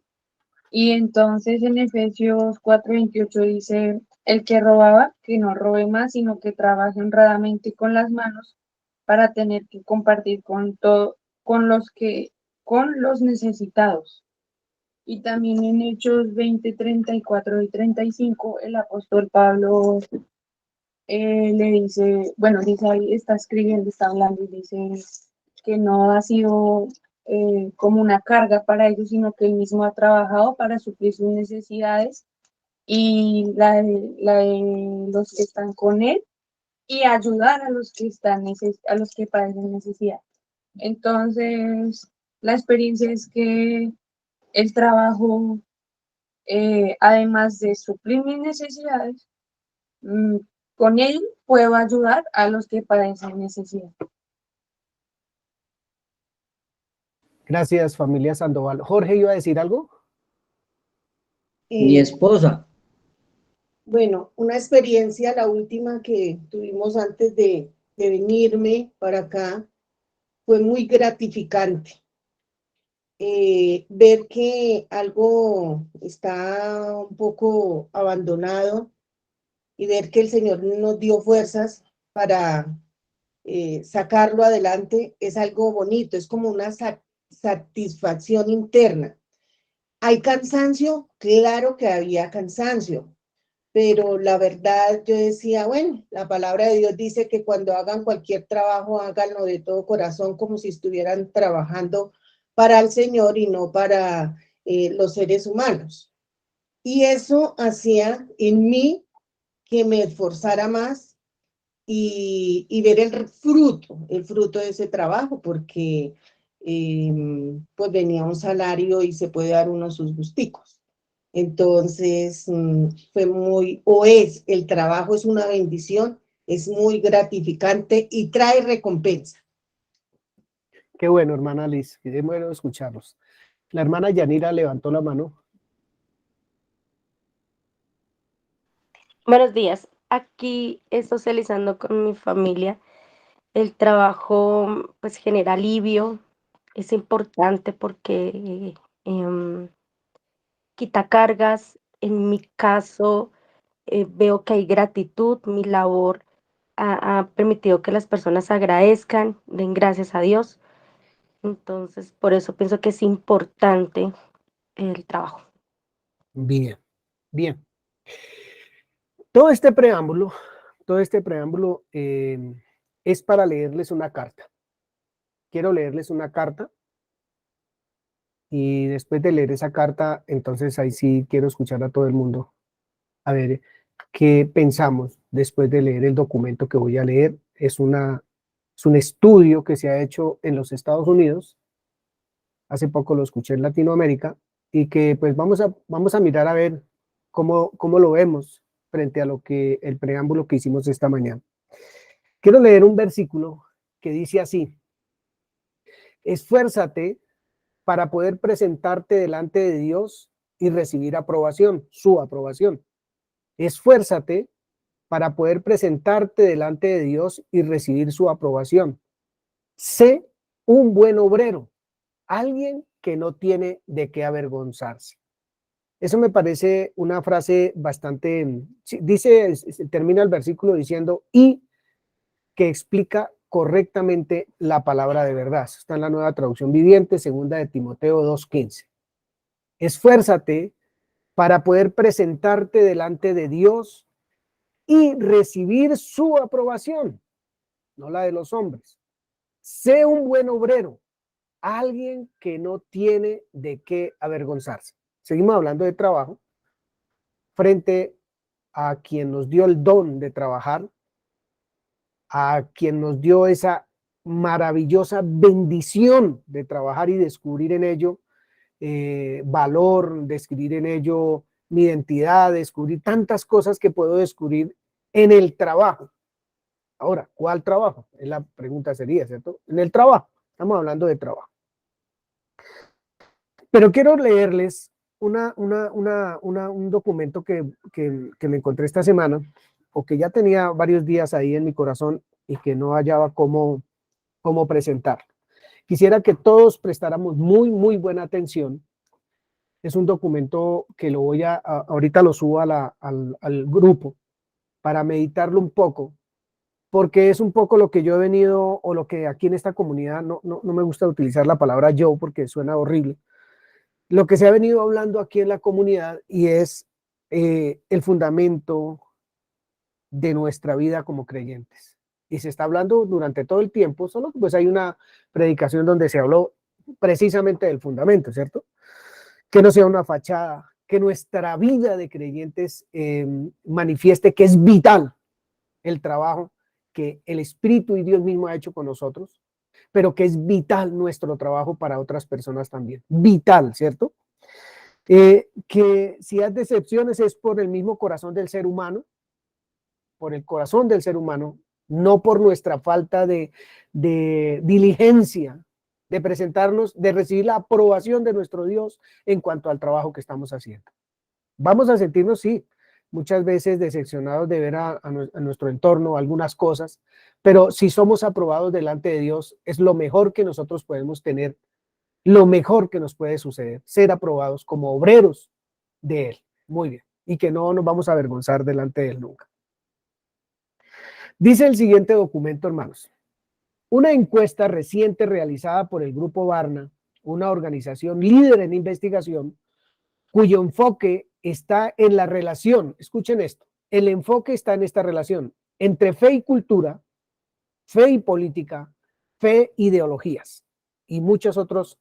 Y entonces en Efesios 4:28 dice, el que robaba, que no robe más, sino que trabaje honradamente con las manos para tener que compartir con todo, con los necesitados. Y también en Hechos 20:34 y 35, el apóstol Pablo le dice, bueno, dice ahí, está escribiendo, está hablando y dice que no ha sido como una carga para ellos, sino que él mismo ha trabajado para suplir sus necesidades y la de los que están con él y ayudar a los que a los que padecen necesidad. Entonces, la experiencia es que el trabajo, además de suplir mis necesidades, mm, con él puedo ayudar a los que padecen necesidad. Gracias, familia Sandoval. Jorge, ¿iba a decir algo? Mi Eh, esposa, bueno, una experiencia, la última que tuvimos antes de venirme para acá, fue muy gratificante. Ver que algo está un poco abandonado y ver que el Señor nos dio fuerzas para sacarlo adelante es algo bonito, es como una satisfacción interna. ¿Hay cansancio? Claro que había cansancio, pero la verdad yo decía, bueno, la palabra de Dios dice que cuando hagan cualquier trabajo, háganlo de todo corazón, como si estuvieran trabajando para el Señor y no para los seres humanos. Y eso hacía en mí que me esforzara más y ver el fruto de ese trabajo, porque pues venía un salario y se puede dar uno sus gusticos. Entonces, fue o es, el trabajo es una bendición, es muy gratificante y trae recompensa. Qué bueno, hermana Liz. Qué bueno escucharlos. La hermana Yanira levantó la mano. Buenos días. Aquí socializando con mi familia. El trabajo pues genera alivio, es importante porque quita cargas. En mi caso, veo que hay gratitud, mi labor ha permitido que las personas agradezcan, den gracias a Dios. Entonces, por eso pienso que es importante el trabajo. Bien, bien. Todo este preámbulo es para leerles una carta. Quiero leerles una carta y después de leer esa carta, entonces ahí sí quiero escuchar a todo el mundo a ver qué pensamos después de leer el documento que voy a leer. Es un estudio que se ha hecho en los Estados Unidos. Hace poco lo escuché en Latinoamérica y que pues vamos a mirar a ver cómo lo vemos frente a lo que el preámbulo que hicimos esta mañana. Quiero leer un versículo que dice así: esfuérzate para poder presentarte delante de Dios y recibir aprobación, su aprobación. Esfuérzate para poder presentarte delante de Dios y recibir su aprobación. Sé un buen obrero, alguien que no tiene de qué avergonzarse. Eso me parece una frase bastante, dice, termina el versículo diciendo, y que explica correctamente la palabra de verdad. Eso está en la Nueva Traducción Viviente, segunda de Timoteo 2:15. Esfuérzate para poder presentarte delante de Dios y recibir su aprobación, no la de los hombres. Sé un buen obrero, alguien que no tiene de qué avergonzarse. Seguimos hablando de trabajo frente a quien nos dio el don de trabajar, a quien nos dio esa maravillosa bendición de trabajar y descubrir en ello valor, descubrir en ello mi identidad, descubrir tantas cosas que puedo descubrir en el trabajo. Ahora, ¿cuál trabajo? Es la pregunta sería, ¿cierto? En el trabajo, estamos hablando de trabajo. Pero quiero leerles un documento que me encontré esta semana, o que ya tenía varios días ahí en mi corazón y que no hallaba cómo presentar. Quisiera que todos prestáramos muy buena atención. Es un documento que lo voy ahorita lo subo al grupo para meditarlo un poco, porque es un poco lo que yo he venido, o lo que aquí en esta comunidad, no me gusta utilizar la palabra yo porque suena horrible, lo que se ha venido hablando aquí en la comunidad, y es el fundamento de nuestra vida como creyentes. Y se está hablando durante todo el tiempo, solo que pues hay una predicación donde se habló precisamente del fundamento, ¿cierto? Que no sea una fachada, que nuestra vida de creyentes manifieste que es vital el trabajo que el Espíritu y Dios mismo ha hecho con nosotros, pero que es vital nuestro trabajo para otras personas también. Vital, ¿cierto? Que si hay decepciones es por el mismo corazón del ser humano, por el corazón del ser humano, no por nuestra falta de diligencia, de presentarnos, de recibir la aprobación de nuestro Dios en cuanto al trabajo que estamos haciendo. Vamos a sentirnos, sí, muchas veces decepcionados de ver a nuestro entorno algunas cosas, pero si somos aprobados delante de Dios, es lo mejor que nosotros podemos tener, lo mejor que nos puede suceder, ser aprobados como obreros de Él. Muy bien, y que no nos vamos a avergonzar delante de Él nunca. Dice el siguiente documento, hermanos. Una encuesta reciente realizada por el Grupo Barna, una organización líder en investigación, cuyo enfoque está en la relación, escuchen esto, el enfoque está en esta relación entre fe y cultura, fe y política, fe e ideologías y muchas otras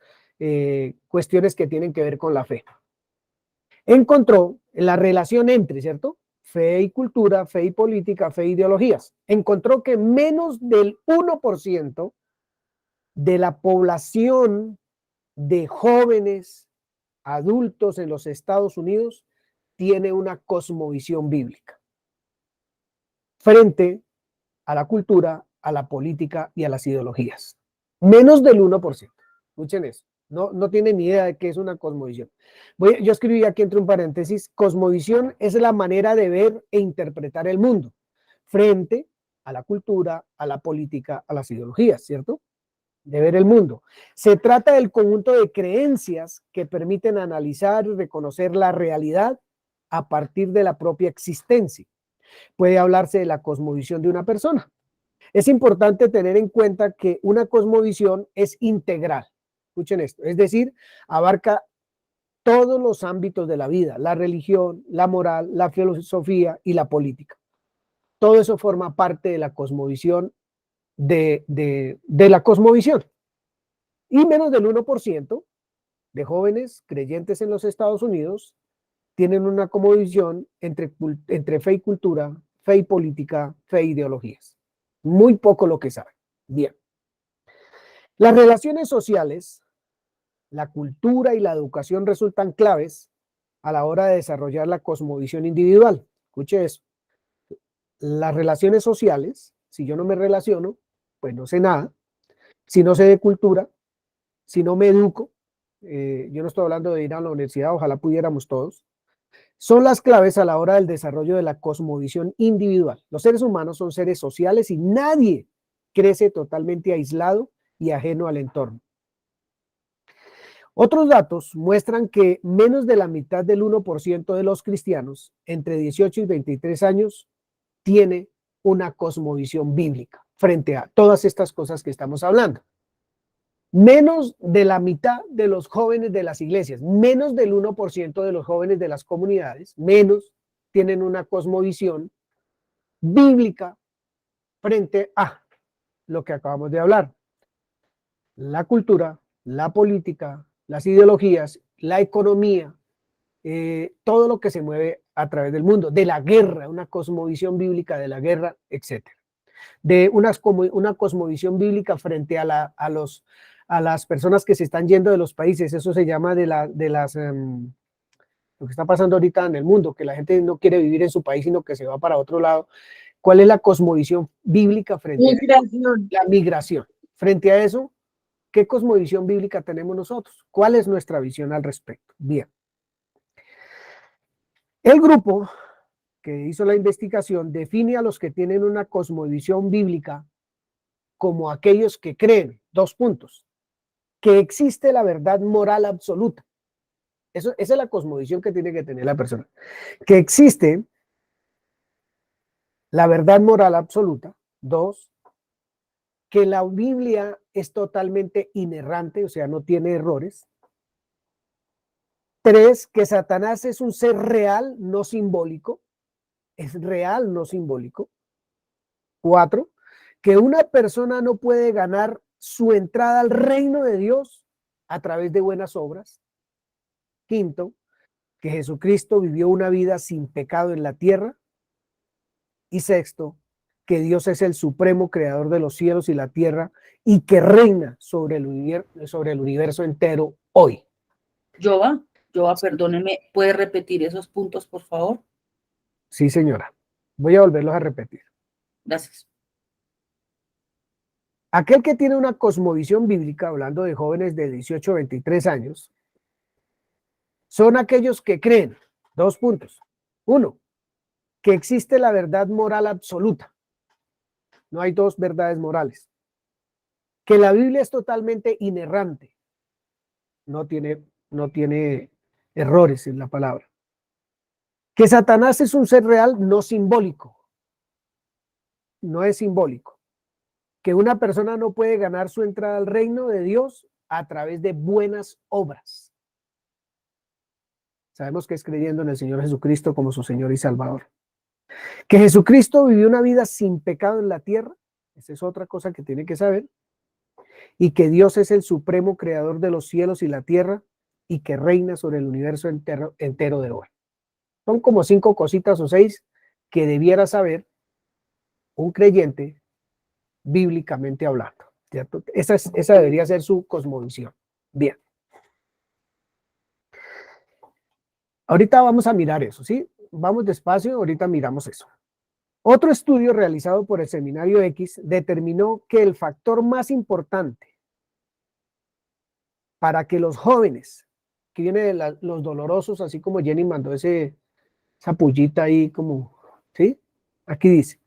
cuestiones que tienen que ver con la fe. Encontró la relación entre, ¿cierto?, fe y cultura, fe y política, fe e ideologías. Encontró que menos del 1% de la población de jóvenes adultos en los Estados Unidos tiene una cosmovisión bíblica frente a la cultura, a la política y a las ideologías. Menos del 1%. Escuchen eso. No tienen ni idea de qué es una cosmovisión. Yo escribí aquí entre un paréntesis: cosmovisión es la manera de ver e interpretar el mundo frente a la cultura, a la política, a las ideologías, ¿cierto? De ver el mundo. Se trata del conjunto de creencias que permiten analizar y reconocer la realidad a partir de la propia existencia. Puede hablarse de la cosmovisión de una persona. Es importante tener en cuenta que una cosmovisión es integral. Escuchen esto, es decir, abarca todos los ámbitos de la vida: la religión, la moral, la filosofía y la política. Todo eso forma parte de la cosmovisión de la cosmovisión. Y menos del 1% de jóvenes creyentes en los Estados Unidos tienen una cosmovisión entre fe y cultura, fe y política, fe e ideologías. Muy poco lo que saben. Bien. Las relaciones sociales, la cultura y la educación resultan claves a la hora de desarrollar la cosmovisión individual. Escuche eso. Las relaciones sociales, si yo no me relaciono, pues no sé nada. Si no sé de cultura, si no me educo, yo no estoy hablando de ir a la universidad, ojalá pudiéramos todos, son las claves a la hora del desarrollo de la cosmovisión individual. Los seres humanos son seres sociales y nadie crece totalmente aislado y ajeno al entorno. Otros datos muestran que menos de la mitad del 1% de los cristianos entre 18 y 23 años tiene una cosmovisión bíblica frente a todas estas cosas que estamos hablando. Menos de la mitad de los jóvenes de las iglesias, menos del 1% de los jóvenes de las comunidades, menos tienen una cosmovisión bíblica frente a lo que acabamos de hablar: la cultura, la política, las ideologías, la economía, todo lo que se mueve a través del mundo, de la guerra, una cosmovisión bíblica de la guerra, etc. De una cosmovisión bíblica frente a las personas que se están yendo de los países. Eso se llama lo que está pasando ahorita en el mundo, que la gente no quiere vivir en su país, sino que se va para otro lado. ¿Cuál es la cosmovisión bíblica frente a Migración. la migración? Frente a eso, ¿qué cosmovisión bíblica tenemos nosotros? ¿Cuál es nuestra visión al respecto? Bien. El grupo que hizo la investigación define a los que tienen una cosmovisión bíblica como aquellos que creen, 2 puntos, que existe la verdad moral absoluta. Esa es la cosmovisión que tiene que tener la persona. Que existe la verdad moral absoluta. 2, que la Biblia es totalmente inerrante, o sea, no tiene errores. 3, que Satanás es un ser real, no simbólico. Es real, no simbólico. 4, que una persona no puede ganar su entrada al reino de Dios a través de buenas obras. 5, que Jesucristo vivió una vida sin pecado en la tierra. Y 6, que Dios es el supremo creador de los cielos y la tierra y que reina sobre el universo entero hoy. Joa, perdóneme, ¿puede repetir esos puntos, por favor? Sí, señora. Voy a volverlos a repetir. Gracias. Aquel que tiene una cosmovisión bíblica, hablando de jóvenes de 18 a 23 años, son aquellos que creen, 2 puntos. 1, que existe la verdad moral absoluta. No hay 2 verdades morales. Que la Biblia es totalmente inerrante. No tiene errores en la palabra. Que Satanás es un ser real, no simbólico. No es simbólico. Que una persona no puede ganar su entrada al reino de Dios a través de buenas obras. Sabemos que es creyendo en el Señor Jesucristo como su Señor y Salvador. Que Jesucristo vivió una vida sin pecado en la tierra. Esa es otra cosa que tiene que saber. Y que Dios es el supremo creador de los cielos y la tierra y que reina sobre el universo entero de hoy. Son como 5 cositas o 6 que debiera saber un creyente bíblicamente hablando, ¿cierto? Esa debería ser su cosmovisión. Bien. Ahorita vamos a mirar eso, ¿sí? Vamos despacio, ahorita miramos eso. Otro estudio realizado por el Seminario X determinó que el factor más importante para que los jóvenes, que vienen de los dolorosos, así como Jenny mandó esa pullita ahí como, ¿sí? Aquí dice,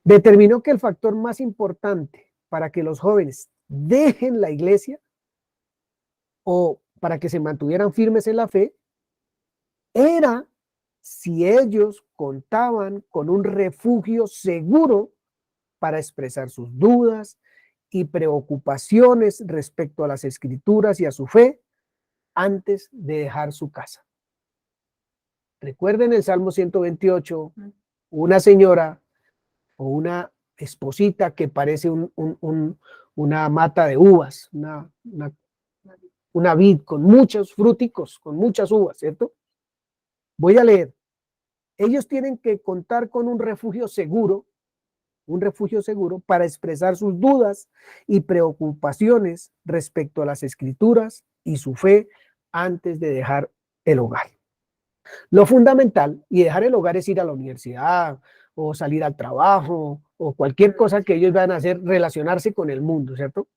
determinó que el factor más importante para que los jóvenes dejen la iglesia o para que se mantuvieran firmes en la fe era si ellos contaban con un refugio seguro para expresar sus dudas y preocupaciones respecto a las escrituras y a su fe antes de dejar su casa. Recuerden el Salmo 128, una señora o una esposita que parece una mata de uvas, una vid con muchos fruticos, con muchas uvas, ¿cierto? Voy a leer. Ellos tienen que contar con un refugio seguro para expresar sus dudas y preocupaciones respecto a las escrituras y su fe antes de dejar el hogar. Lo fundamental, y dejar el hogar es ir a la universidad o salir al trabajo o cualquier cosa que ellos van a hacer, relacionarse con el mundo, ¿cierto?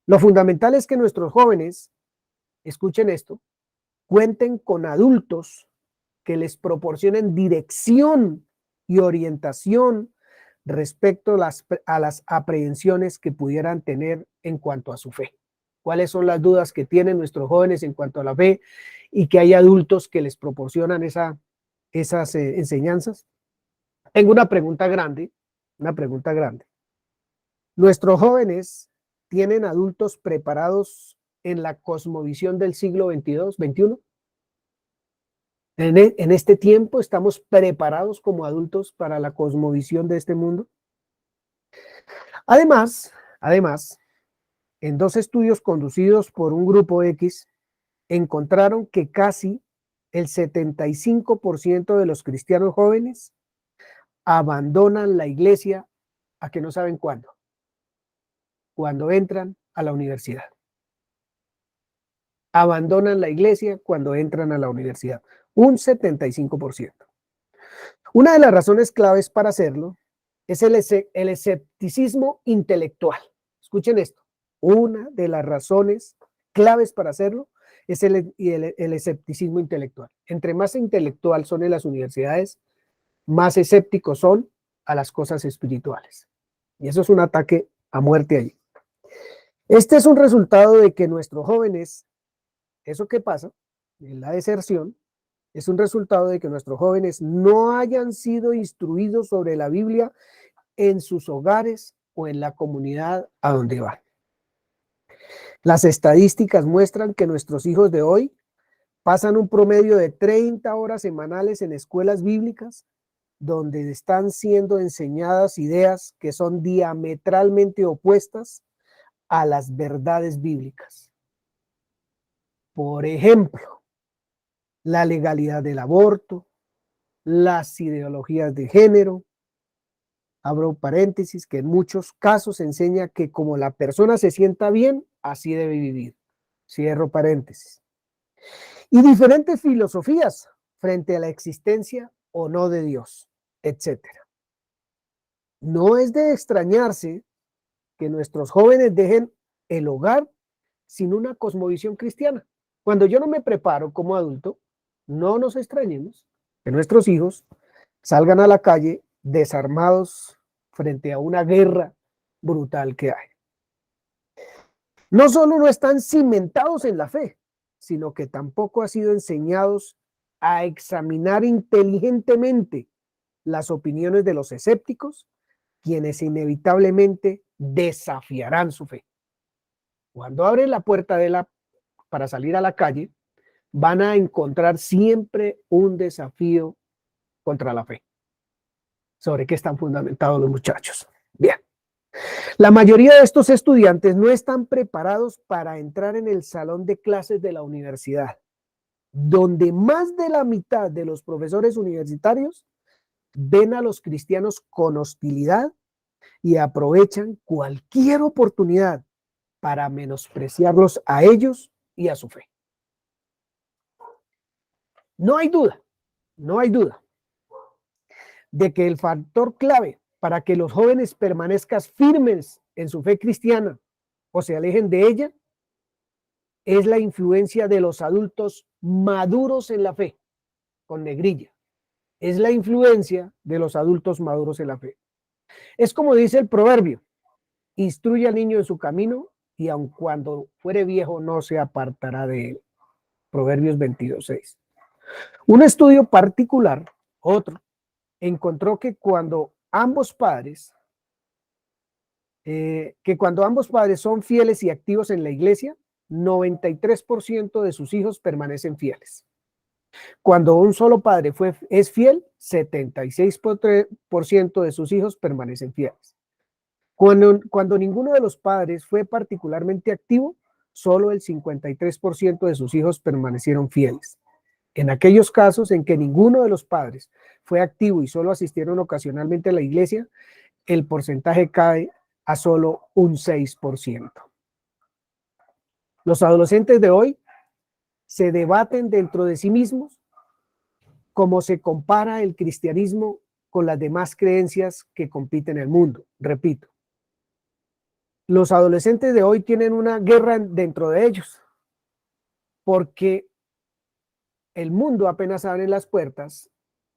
Lo fundamental es que nuestros jóvenes, escuchen esto, cuenten con adultos que les proporcionen dirección y orientación respecto a las aprehensiones que pudieran tener en cuanto a su fe. ¿Cuáles son las dudas que tienen nuestros jóvenes en cuanto a la fe? Y que hay adultos que les proporcionan esas enseñanzas. Tengo una pregunta grande. ¿Nuestros jóvenes tienen adultos preparados en la cosmovisión del siglo XXI? ¿En este tiempo estamos preparados como adultos para la cosmovisión de este mundo? Además, en 2 estudios conducidos por un grupo X, encontraron que casi el 75% de los cristianos jóvenes abandonan la iglesia a que no saben cuándo, cuando entran a la universidad. Abandonan la iglesia cuando entran a la universidad, un 75%. Una de las razones claves para hacerlo es el escepticismo intelectual. Escuchen esto, una de las razones claves para hacerlo es el escepticismo intelectual. Entre más intelectual son en las universidades, más escépticos son a las cosas espirituales. Y eso es un ataque a muerte allí. Este es un resultado de que nuestros jóvenes, eso que pasa, en la deserción, es un resultado de que nuestros jóvenes no hayan sido instruidos sobre la Biblia en sus hogares o en la comunidad a donde van. Las estadísticas muestran que nuestros hijos de hoy pasan un promedio de 30 horas semanales en escuelas bíblicas donde están siendo enseñadas ideas que son diametralmente opuestas a las verdades bíblicas. Por ejemplo, la legalidad del aborto, las ideologías de género. Abro paréntesis, que en muchos casos enseña que como la persona se sienta bien, así debe vivir. Cierro paréntesis. Y diferentes filosofías frente a la existencia o no de Dios, etc. No es de extrañarse que nuestros jóvenes dejen el hogar sin una cosmovisión cristiana. Cuando yo no me preparo como adulto, no nos extrañemos que nuestros hijos salgan a la calle desarmados frente a una guerra brutal que hay. No solo no están cimentados en la fe, sino que tampoco han sido enseñados a examinar inteligentemente las opiniones de los escépticos, quienes inevitablemente desafiarán su fe. Cuando abren la puerta para salir a la calle, van a encontrar siempre un desafío contra la fe. ¿Sobre qué están fundamentados los muchachos? Bien. La mayoría de estos estudiantes no están preparados para entrar en el salón de clases de la universidad, donde más de la mitad de los profesores universitarios ven a los cristianos con hostilidad y aprovechan cualquier oportunidad para menospreciarlos a ellos y a su fe. No hay duda de que el factor clave para que los jóvenes permanezcan firmes en su fe cristiana o se alejen de ella es la influencia de los adultos maduros en la fe, con negrilla. Es la influencia de los adultos maduros en la fe. Es como dice el proverbio: instruye al niño en su camino y aun cuando fuere viejo no se apartará de él. Proverbios 22:6. Un estudio particular, encontró que cuando ambos padres son fieles y activos en la iglesia, 93% de sus hijos permanecen fieles. Cuando un solo padre es fiel, 76% de sus hijos permanecen fieles. Cuando ninguno de los padres fue particularmente activo, solo el 53% de sus hijos permanecieron fieles. En aquellos casos en que ninguno de los padres fue activo y solo asistieron ocasionalmente a la iglesia, el porcentaje cae a solo un 6%. Los adolescentes de hoy se debaten dentro de sí mismos cómo se compara el cristianismo con las demás creencias que compiten en el mundo. Repito, los adolescentes de hoy tienen una guerra dentro de ellos, porque el mundo apenas abre las puertas,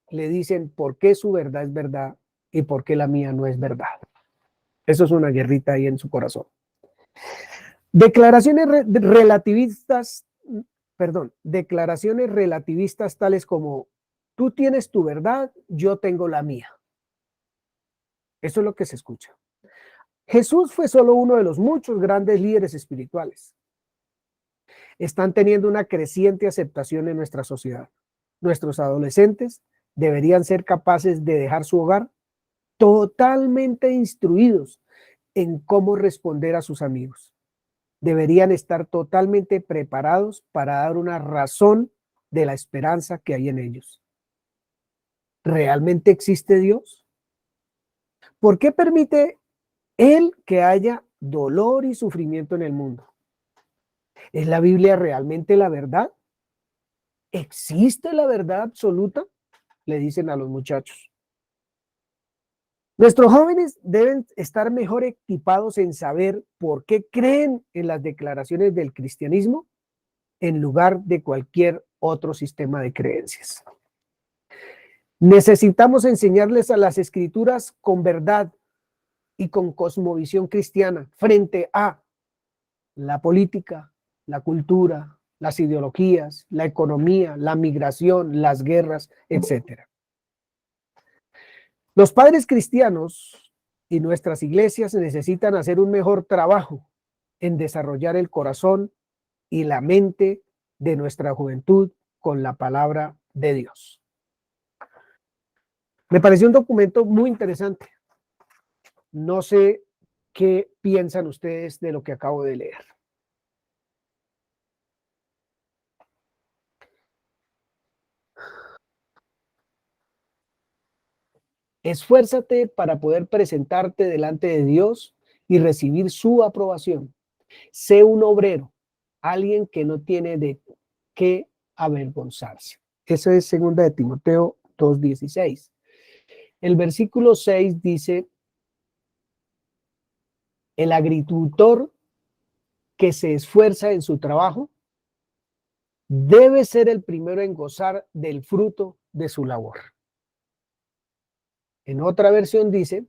le dicen por qué su verdad es verdad y por qué la mía no es verdad. Eso es una guerrita ahí en su corazón. Declaraciones relativistas tales como: tú tienes tu verdad, yo tengo la mía. Eso es lo que se escucha. Jesús fue solo uno de los muchos grandes líderes espirituales. Están teniendo una creciente aceptación en nuestra sociedad. Nuestros adolescentes deberían ser capaces de dejar su hogar totalmente instruidos en cómo responder a sus amigos. Deberían estar totalmente preparados para dar una razón de la esperanza que hay en ellos. ¿Realmente existe Dios? ¿Por qué permite Él que haya dolor y sufrimiento en el mundo? ¿Es la Biblia realmente la verdad? ¿Existe la verdad absoluta? Le dicen a los muchachos. Nuestros jóvenes deben estar mejor equipados en saber por qué creen en las declaraciones del cristianismo en lugar de cualquier otro sistema de creencias. Necesitamos enseñarles a las escrituras con verdad y con cosmovisión cristiana frente a la política, la cultura, las ideologías, la economía, la migración, las guerras, etc. Los padres cristianos y nuestras iglesias necesitan hacer un mejor trabajo en desarrollar el corazón y la mente de nuestra juventud con la palabra de Dios. Me pareció un documento muy interesante. No sé qué piensan ustedes de lo que acabo de leer. Esfuérzate para poder presentarte delante de Dios y recibir su aprobación. Sé un obrero, alguien que no tiene de qué avergonzarse. Eso es 2 de Timoteo 2:16. El versículo 6 dice: el agricultor que se esfuerza en su trabajo debe ser el primero en gozar del fruto de su labor. En otra versión dice: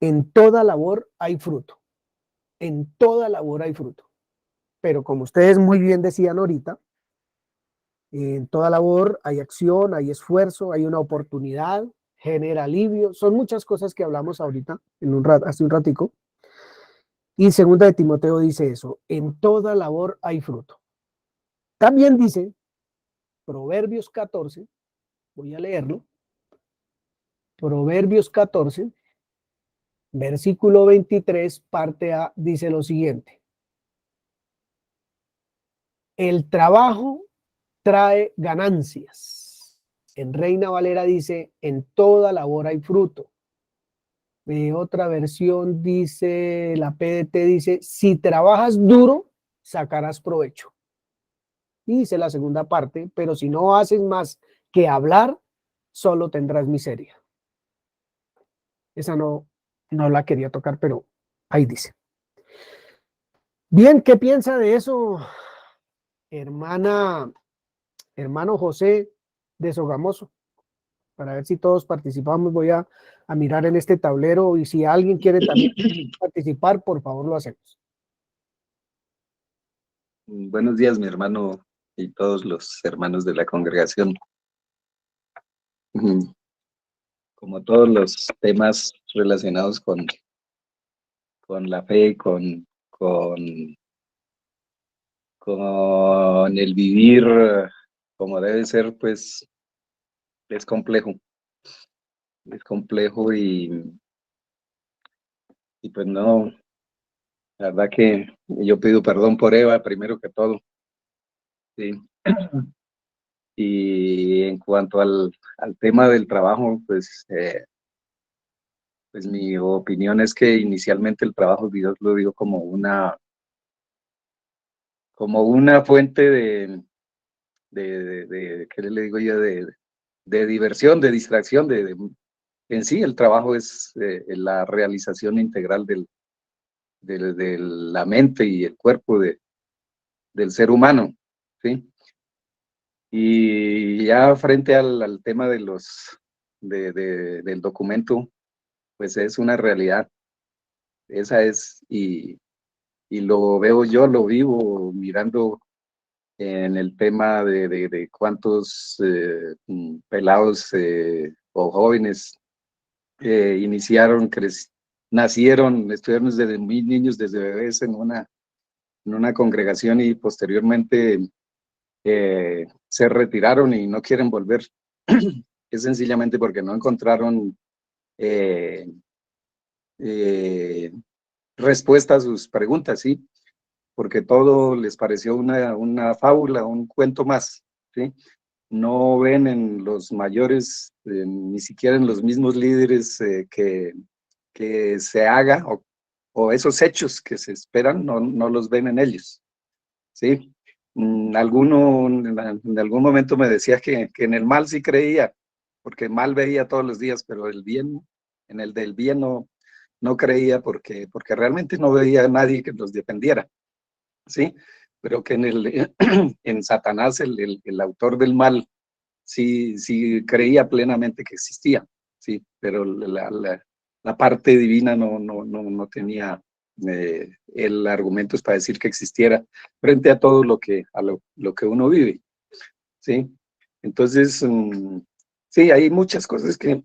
en toda labor hay fruto. En toda labor hay fruto. Pero como ustedes muy bien decían ahorita, en toda labor hay acción, hay esfuerzo, hay una oportunidad, genera alivio. Son muchas cosas que hablamos ahorita, hace un ratico. Y 2 de Timoteo dice eso: en toda labor hay fruto. También dice Proverbios 14, voy a leerlo. Proverbios 14, versículo 23, parte A, dice lo siguiente: el trabajo trae ganancias. En Reina Valera dice: en toda labor hay fruto. Otra versión dice, la PDT dice: si trabajas duro, sacarás provecho. Y dice la segunda parte: pero si no haces más que hablar, solo tendrás miseria. Esa no la quería tocar, pero ahí dice. Bien, ¿qué piensa de eso, hermano José de Sogamoso? Para ver si todos participamos, voy a mirar en este tablero, y si alguien quiere también participar, por favor lo hacemos. Buenos días, mi hermano y todos los hermanos de la congregación. Como todos los temas relacionados con la fe, con el vivir como debe ser, pues es complejo. Es complejo y pues no, la verdad que yo pido perdón por Eva, primero que todo. Sí. Y en cuanto al tema del trabajo, pues mi opinión es que inicialmente el trabajo Dios lo dio como una fuente ¿qué le digo yo? De diversión, de distracción, en sí el trabajo es la realización integral de la mente y el cuerpo del ser humano, ¿sí? Y ya frente al tema del documento, pues es una realidad. Esa es, y lo veo yo, lo vivo mirando en el tema de cuántos pelados o jóvenes nacieron, estuvieron desde muy niños, desde bebés en una congregación y posteriormente se retiraron y no quieren volver. Es sencillamente porque no encontraron respuesta a sus preguntas, ¿sí? porque todo les pareció una fábula, un cuento más, ¿sí? No ven en los mayores, ni siquiera en los mismos líderes que se haga, o esos hechos que se esperan, no los ven en ellos, ¿sí? Alguno en algún momento me decía que en el mal sí creía, porque mal veía todos los días, pero el bien, en el del bien no creía porque realmente no veía a nadie que los defendiera, ¿sí? Pero que en Satanás, el autor del mal, sí creía plenamente que existía, ¿sí? Pero la parte divina no tenía el argumentos para decir que existiera frente a todo lo que uno vive, ¿sí? Entonces, sí, hay muchas cosas que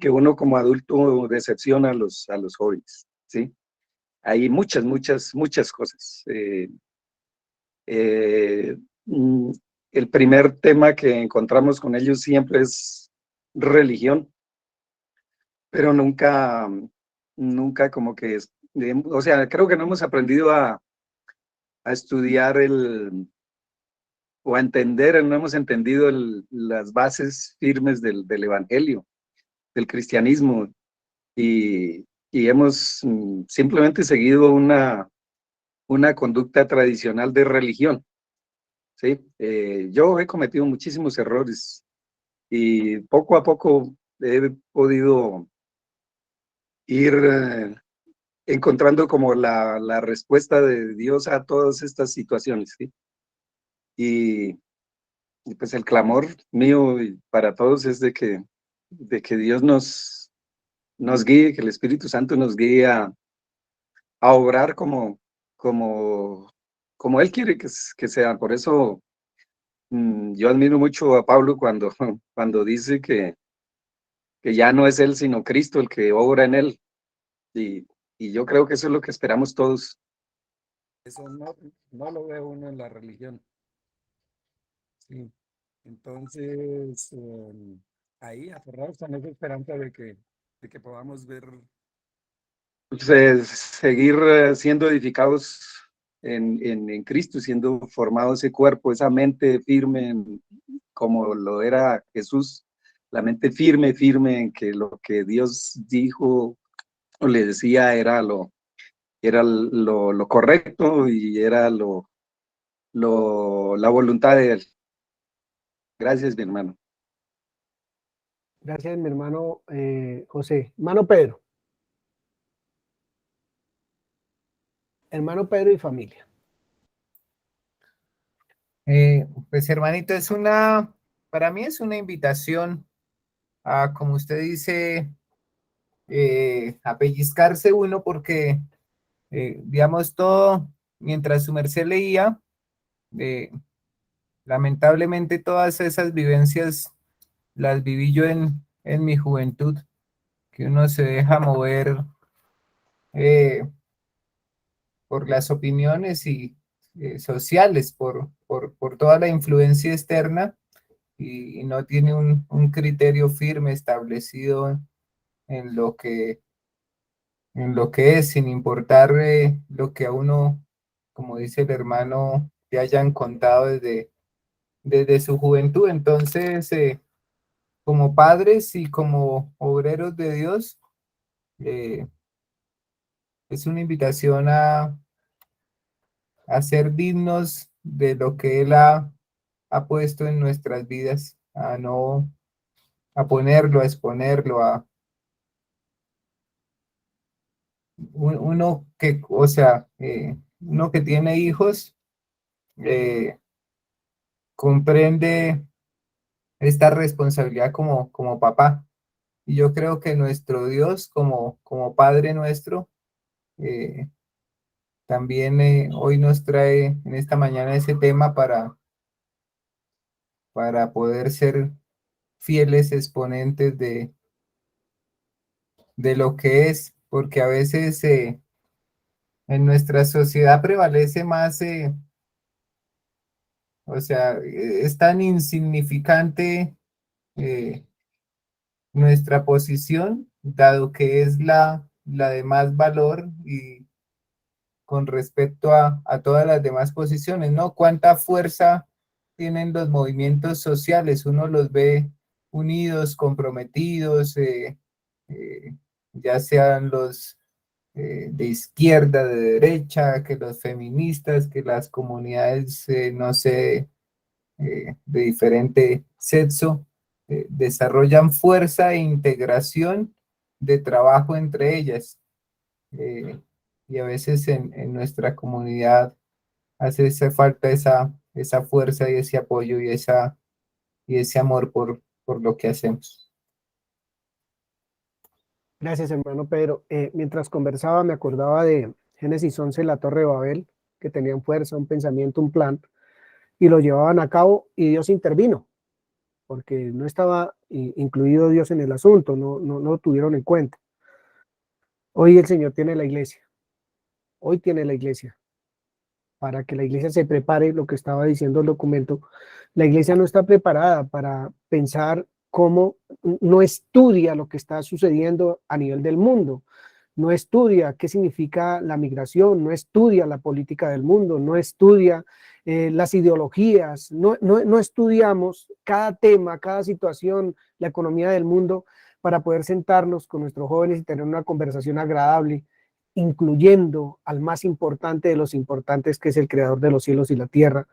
uno como adulto decepciona a los jóvenes, ¿sí? Hay muchas cosas. Eh, mm, el primer tema que encontramos con ellos siempre es religión, pero nunca como que, o sea, creo que no hemos aprendido a estudiar o a entender, no hemos entendido las bases firmes del evangelio, del cristianismo, y hemos simplemente seguido una conducta tradicional de religión, ¿sí? Yo he cometido muchísimos errores y poco a poco he podido ir encontrando como la respuesta de Dios a todas estas situaciones, ¿sí? Y pues el clamor mío y para todos es de que Dios nos guíe, que el Espíritu Santo nos guíe a obrar como Él quiere que sea. Por eso yo admiro mucho a Pablo cuando dice que ya no es Él, sino Cristo el que obra en Él. Y yo creo que eso es lo que esperamos todos. Eso no lo ve uno en la religión. Sí. Entonces, ahí aferrados con esa esperanza de que podamos ver. Pues, seguir siendo edificados en Cristo, siendo formado ese cuerpo, esa mente firme, como lo era Jesús, la mente firme en que lo que Dios dijo o le decía era lo correcto y era la voluntad de Él. Gracias, mi hermano. Gracias, mi hermano José. Hermano Pedro. Hermano Pedro y familia. Pues hermanito, para mí es una invitación a, como usted dice, a pellizcarse uno porque, digamos, todo, mientras su merced leía, lamentablemente todas esas vivencias las viví yo en mi juventud, que uno se deja mover por las opiniones y sociales, por toda la influencia externa y no tiene un criterio firme establecido en lo que es, sin importar lo que a uno, como dice el hermano, te hayan contado desde su juventud. Entonces, como padres y como obreros de Dios, eh, es una invitación a ser dignos de lo que Él ha puesto en nuestras vidas, a ponerlo, a exponerlo, uno que, o sea, uno que tiene hijos, comprende esta responsabilidad como papá. Y yo creo que nuestro Dios, como Padre nuestro, eh, también hoy nos trae en esta mañana ese tema para poder ser fieles exponentes de lo que es, porque a veces en nuestra sociedad prevalece más, o sea, es tan insignificante nuestra posición, dado que es la de más valor y con respecto a todas las demás posiciones, ¿no? ¿Cuánta fuerza tienen los movimientos sociales? Uno los ve unidos, comprometidos, ya sean los de izquierda, de derecha, que los feministas, que las comunidades, no sé, de diferente sexo, desarrollan fuerza e integración de trabajo entre ellas. Y a veces en nuestra comunidad hace falta esa fuerza y ese apoyo y ese amor por lo que hacemos. Gracias, hermano Pedro. Mientras conversaba, me acordaba de Génesis 11, la Torre de Babel, que tenían fuerza, un pensamiento, un plan, y lo llevaban a cabo y Dios intervino, porque no estaba incluido Dios en el asunto, no lo tuvieron en cuenta. Hoy el Señor tiene la iglesia, hoy tiene la iglesia, para que la iglesia se prepare, lo que estaba diciendo el documento. La iglesia no está preparada para pensar cómo, no estudia lo que está sucediendo a nivel del mundo, no estudia qué significa la migración, no estudia la política del mundo, no estudia las ideologías, no estudiamos cada tema, cada situación, la economía del mundo, para poder sentarnos con nuestros jóvenes y tener una conversación agradable, incluyendo al más importante de los importantes, que es el creador de los cielos y la tierra,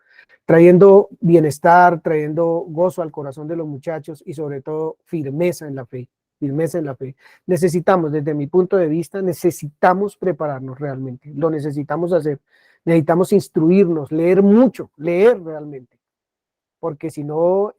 trayendo bienestar, trayendo gozo al corazón de los muchachos y sobre todo firmeza en la fe, firmeza en la fe. Necesitamos, desde mi punto de vista, necesitamos prepararnos realmente, lo necesitamos hacer, necesitamos instruirnos, leer mucho, leer realmente, porque si no,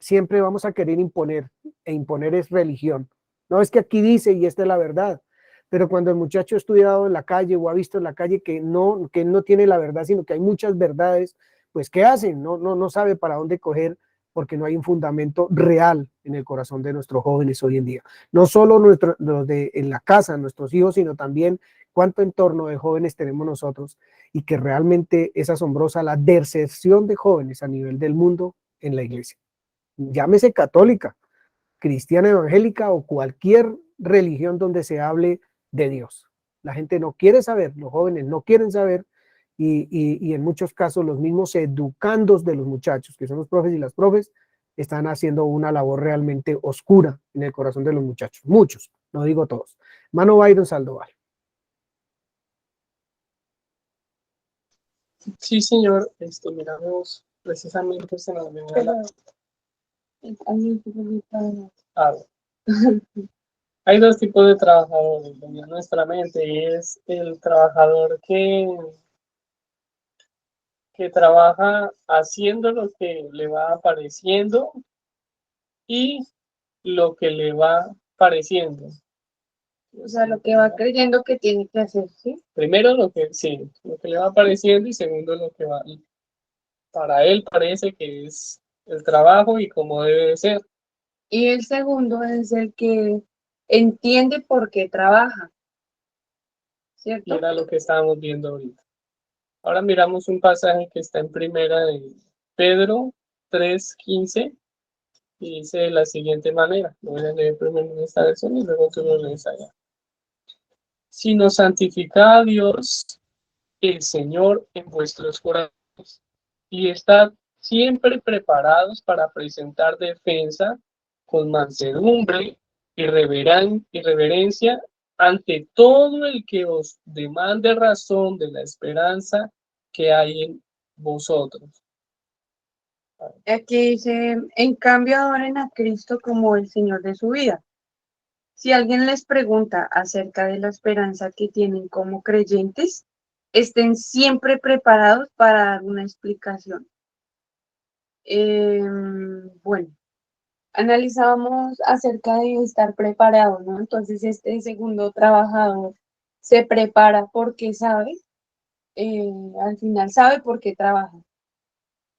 siempre vamos a querer imponer, e imponer es religión. No es que aquí dice y esta es la verdad, pero cuando el muchacho ha estudiado en la calle o ha visto en la calle que no tiene la verdad, sino que hay muchas verdades, pues ¿qué hacen? No sabe para dónde coger, porque no hay un fundamento real en el corazón de nuestros jóvenes hoy en día. No solo los de en la casa, nuestros hijos, sino también cuánto entorno de jóvenes tenemos nosotros, y que realmente es asombrosa la deserción de jóvenes a nivel del mundo en la iglesia. Llámese católica, cristiana, evangélica o cualquier religión donde se hable de Dios. La gente no quiere saber, los jóvenes no quieren saber, y en muchos casos los mismos educandos de los muchachos, que son los profes y las profes, están haciendo una labor realmente oscura en el corazón de los muchachos. Muchos, no digo todos. Mano Byron Sandoval. Sí, señor, miramos precisamente se nos venía la... Hay dos tipos de trabajadores en nuestra mente, y es el trabajador que trabaja haciendo lo que le va apareciendo y lo que le va pareciendo. O sea, lo que va creyendo que tiene que hacer, ¿sí? Primero lo que le va apareciendo, y segundo lo que para él parece que es el trabajo y cómo debe de ser. Y el segundo es el que entiende por qué trabaja, ¿cierto? Y era lo que estábamos viendo ahorita. Ahora miramos un pasaje que está en primera de Pedro 3:15 y dice de la siguiente manera. Lo voy a leer primero en esta versión y luego tú lo lees allá. Sino santificad a Dios, el Señor, en vuestros corazones, y estad siempre preparados para presentar defensa con mansedumbre y reverencia ante todo el que os demande razón de la esperanza que hay en vosotros. Aquí dice, en cambio adoren a Cristo como el Señor de su vida. Si alguien les pregunta acerca de la esperanza que tienen como creyentes, estén siempre preparados para dar una explicación. Bueno, analizábamos acerca de estar preparado, ¿no? Entonces este segundo trabajador se prepara porque sabe, al final sabe por qué trabaja.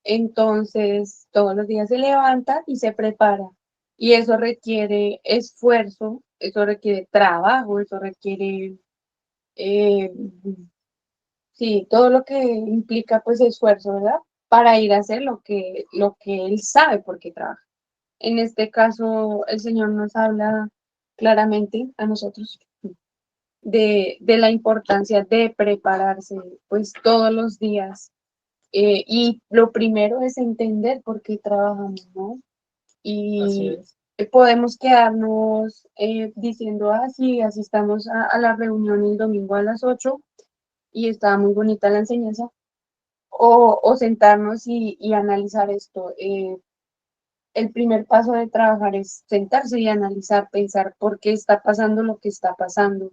Entonces todos los días se levanta y se prepara. Y eso requiere esfuerzo, eso requiere trabajo, eso requiere, sí, todo lo que implica pues esfuerzo, ¿verdad? Para ir a hacer lo que él sabe por qué trabaja. En este caso, el Señor nos habla claramente a nosotros de la importancia de prepararse pues todos los días. Y lo primero es entender por qué trabajamos, ¿no? Así Y es. podemos quedarnos diciendo, ah, sí, asistamos a la reunión el domingo a las 8 y estaba muy bonita la enseñanza, o sentarnos y analizar esto. El primer paso de trabajar es sentarse y analizar, pensar por qué está pasando lo que está pasando,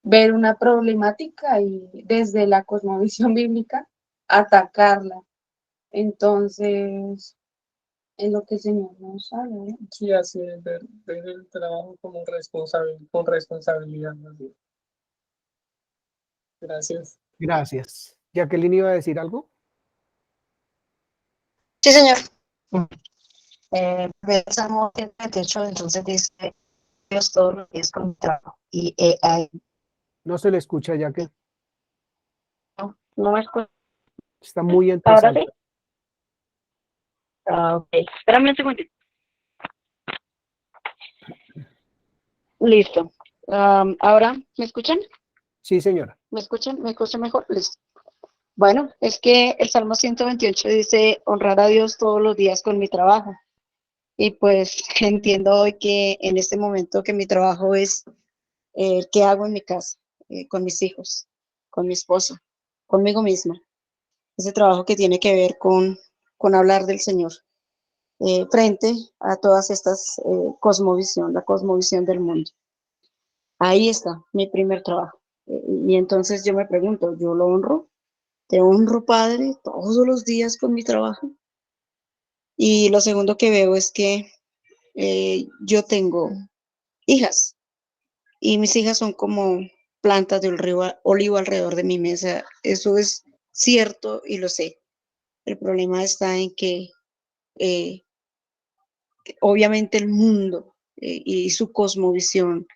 ver una problemática y desde la cosmovisión bíblica atacarla. Entonces, es lo que el Señor nos habla, ¿no? Sí, así es, ver el trabajo como con responsabilidad. Más bien. Gracias. Gracias. Jacqueline iba a decir algo. Sí, señor. El Salmo 128, entonces dice, Dios todos los días con mi trabajo. Y No se le escucha, ya que No me escucho. está muy ¿Ahora sí? entresalta. Ah, ok. Espérame un segundito. Listo. ¿Ahora me escuchan? Sí, señora. ¿Me escuchan? ¿Me escuchan mejor? Listo. Bueno, es que el Salmo 128 dice, honrar a Dios todos los días con mi trabajo. Y pues entiendo hoy que en este momento que mi trabajo es qué hago en mi casa, con mis hijos, con mi esposo, conmigo misma. Ese trabajo que tiene que ver con hablar del Señor frente a todas estas cosmovisión, la cosmovisión del mundo. Ahí está mi primer trabajo. Y entonces yo me pregunto, ¿yo lo honro? ¿Te honro, Padre, todos los días con mi trabajo? Y lo segundo que veo es que yo tengo hijas y mis hijas son como plantas de olivo alrededor de mi mesa. Eso es cierto y lo sé. El problema está en que eh, obviamente el mundo y su cosmovisión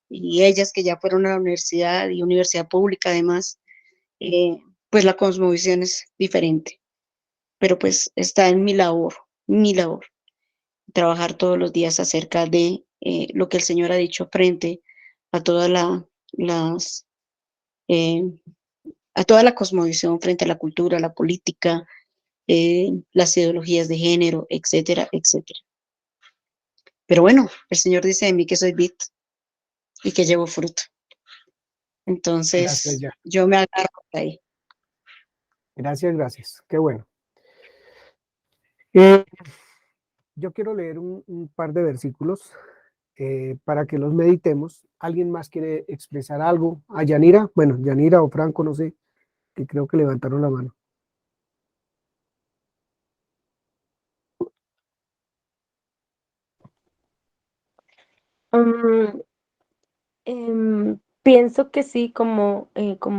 y ellas que ya fueron a la universidad y universidad pública además, pues la cosmovisión es diferente. Pero pues está en mi labor, trabajar todos los días acerca de lo que el Señor ha dicho frente a toda las, eh, a toda la cosmovisión, frente a la cultura, la política, las ideologías de género, etcétera, etcétera. Pero bueno, el Señor dice de mí que soy vid y que llevo fruto. Gracias, Entonces, ya. yo me agarro ahí. Gracias, gracias. Qué bueno. Yo quiero leer un par de versículos para que los meditemos. ¿Alguien más quiere expresar algo? ¿A Yanira? Bueno, Yanira o Franco, no sé, que creo que levantaron la mano. Mm, pienso que sí, como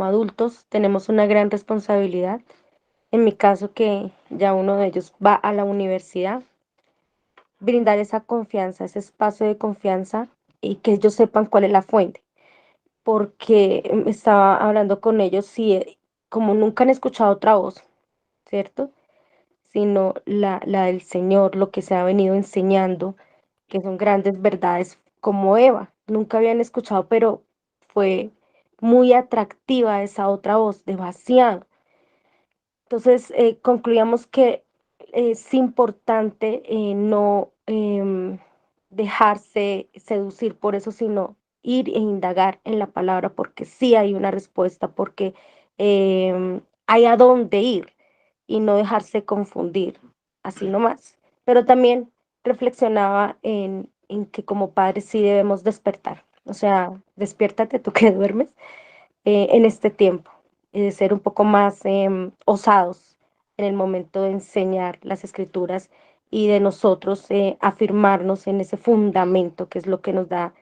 adultos tenemos una gran responsabilidad. En mi caso, que ya uno de ellos va a la universidad, brindar esa confianza, ese espacio de confianza y que ellos sepan cuál es la fuente. Porque estaba hablando con ellos y como nunca han escuchado otra voz, ¿cierto? Sino la del Señor, lo que se ha venido enseñando, que son grandes verdades como Eva. Nunca habían escuchado, pero fue muy atractiva esa otra voz de Bastián. Entonces, concluíamos que es importante no dejarse seducir por eso, sino ir e indagar en la palabra, porque sí hay una respuesta, porque hay a dónde ir y no dejarse confundir, así nomás. Pero también reflexionaba en que como padres sí debemos despertar, o sea, despiértate tú que duermes en este tiempo y de ser un poco más osados en el momento de enseñar las escrituras y de nosotros afirmarnos en ese fundamento que es lo que nos da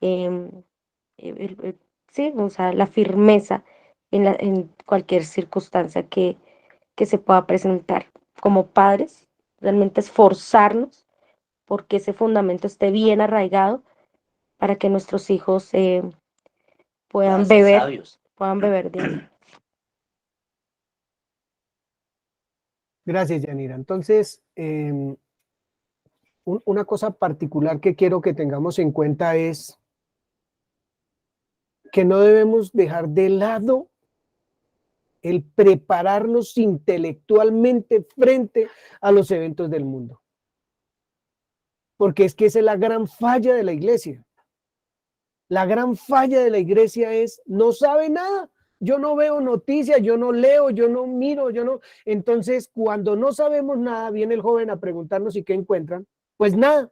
em, sí, o sea, la firmeza en cualquier circunstancia que se pueda presentar. Como padres, realmente esforzarnos porque ese fundamento esté bien arraigado para que nuestros hijos puedan beber de él. Gracias, Yanira. Entonces, una cosa particular que quiero que tengamos en cuenta es que no debemos dejar de lado el prepararnos intelectualmente frente a los eventos del mundo. Porque es que esa es la gran falla de la iglesia. La gran falla de la iglesia es, no sabe nada. Yo no veo noticias, yo no leo, yo no miro, yo no. Entonces, cuando no sabemos nada, viene el joven a preguntarnos y qué encuentran. Pues nada.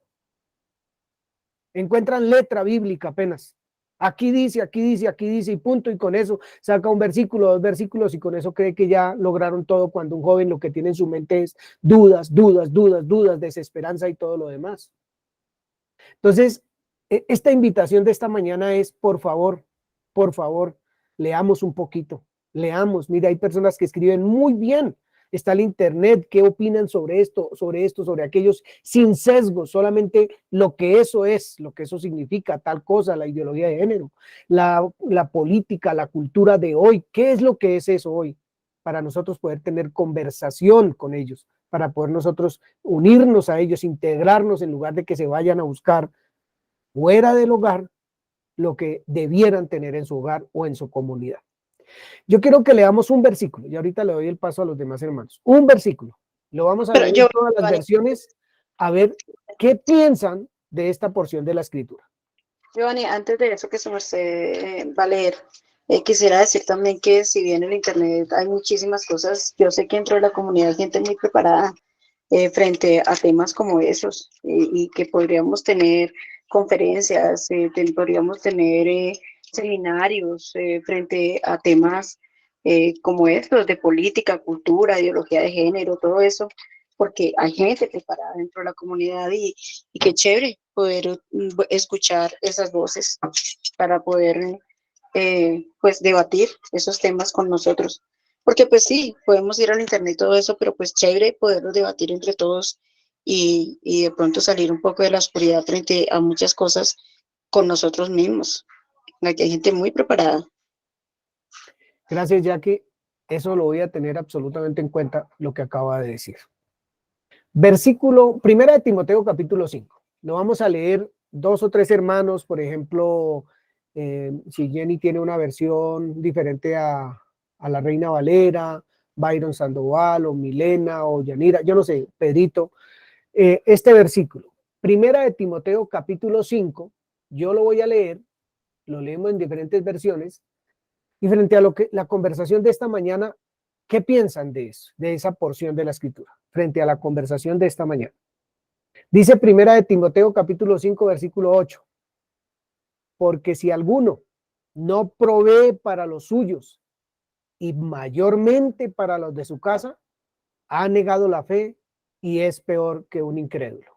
Encuentran letra bíblica apenas. Aquí dice, aquí dice, aquí dice y punto. Y con eso saca un versículo, 2 versículos y con eso cree que ya lograron todo, cuando un joven lo que tiene en su mente es dudas, dudas, dudas, dudas, desesperanza y todo lo demás. Entonces, esta invitación de esta mañana es, por favor, leamos un poquito, leamos. Mira, hay personas que escriben muy bien. Está el internet, ¿qué opinan sobre esto, sobre aquellos, sin sesgos, solamente lo que eso es, lo que eso significa, tal cosa, la ideología de género, la política, la cultura de hoy, ¿qué es lo que es eso hoy? Para nosotros poder tener conversación con ellos, para poder nosotros unirnos a ellos, integrarnos en lugar de que se vayan a buscar fuera del hogar lo que debieran tener en su hogar o en su comunidad. Yo quiero que leamos un versículo y ahorita le doy el paso a los demás hermanos. Un versículo. Lo vamos a leer en todas las versiones a ver qué piensan de esta porción de la escritura. Giovanni, antes de eso que se me va a leer, quisiera decir también que si bien en el internet hay muchísimas cosas, yo sé que dentro de la comunidad hay gente muy preparada frente a temas como esos y que podríamos tener conferencias, podríamos tener seminarios frente a temas como estos de política, cultura, ideología de género, todo eso, porque hay gente preparada dentro de la comunidad y qué chévere poder escuchar esas voces para poder pues debatir esos temas con nosotros. Porque pues sí, podemos ir al internet y todo eso, pero pues chévere poderlo debatir entre todos y de pronto salir un poco de la oscuridad frente a muchas cosas con nosotros mismos. Aquí hay gente muy preparada. Gracias, Jackie. Eso lo voy a tener absolutamente en cuenta, lo que acaba de decir. Versículo, 1 de Timoteo, capítulo 5. Lo vamos a leer 2 o 3 hermanos, por ejemplo, si Jenny tiene una versión diferente a la Reina Valera, Byron Sandoval, o Milena, o Yanira, yo no sé, Pedrito. Este versículo, 1 de Timoteo, capítulo 5, yo lo voy a leer, lo leemos en diferentes versiones, y frente a lo que la conversación de esta mañana, ¿qué piensan de eso, de esa porción de la escritura? Frente a la conversación de esta mañana. Dice 1 de Timoteo capítulo 5 versículo 8. Porque si alguno no provee para los suyos y mayormente para los de su casa, ha negado la fe y es peor que un incrédulo.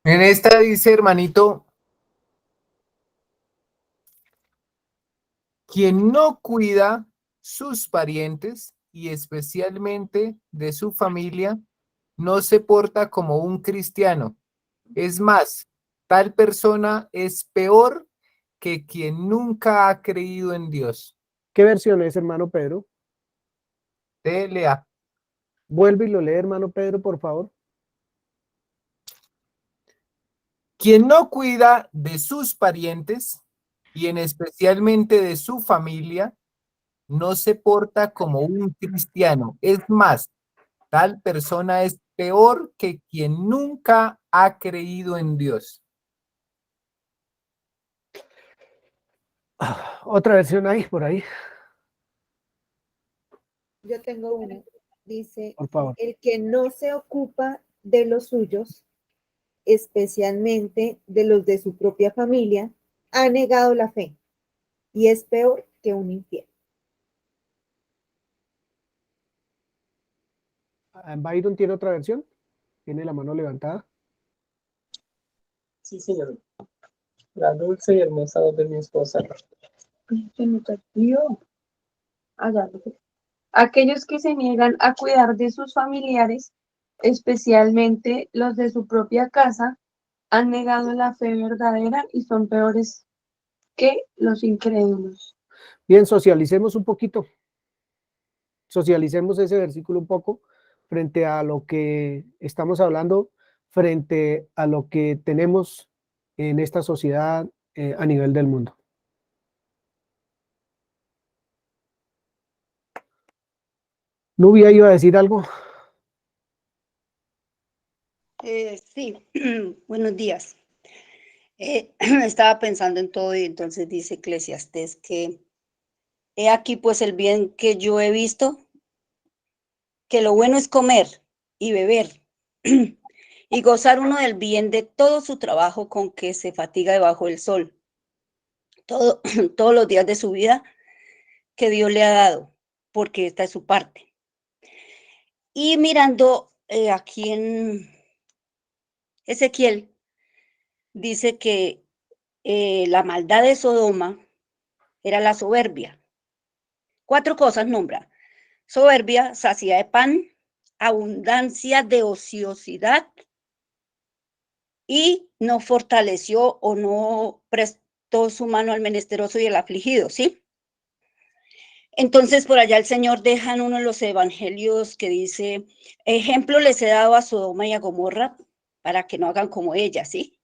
En esta dice, hermanito, quien no cuida sus parientes y especialmente de su familia, no se porta como un cristiano. Es más, tal persona es peor que quien nunca ha creído en Dios. ¿Qué versión es, hermano Pedro? TLA. Vuelve y lo lee, hermano Pedro, por favor. Quien no cuida de sus parientes y en especialmente de su familia, no se porta como un cristiano. Es más, tal persona es peor que quien nunca ha creído en Dios. Otra versión hay por ahí. Yo tengo una. Dice, por favor. El que no se ocupa de los suyos, especialmente de los de su propia familia, ha negado la fe y es peor que un infiel. ¿Byron tiene otra versión? ¿Tiene la mano levantada? Sí, señor. La dulce y hermosa voz de mi esposa. Se me perdió. Aquellos que se niegan a cuidar de sus familiares, especialmente los de su propia casa, han negado la fe verdadera y son peores que los incrédulos. Bien, socialicemos un poquito. Socialicemos ese versículo un poco frente a lo que estamos hablando, frente a lo que tenemos en esta sociedad a nivel del mundo. Nubia iba a decir algo. Sí, buenos días. Estaba pensando en todo y entonces dice Eclesiastés que he aquí pues el bien que yo he visto, que lo bueno es comer y beber y gozar uno del bien de todo su trabajo con que se fatiga debajo del sol, todos los días de su vida que Dios le ha dado, porque esta es su parte. Y mirando aquí en Ezequiel, dice que la maldad de Sodoma era la soberbia. 4 cosas nombra: soberbia, saciedad de pan, abundancia de ociosidad y no fortaleció o no prestó su mano al menesteroso y al afligido, ¿sí? Entonces por allá el Señor deja en uno de los evangelios que dice, ejemplo les he dado a Sodoma y a Gomorra para que no hagan como ella, ¿sí?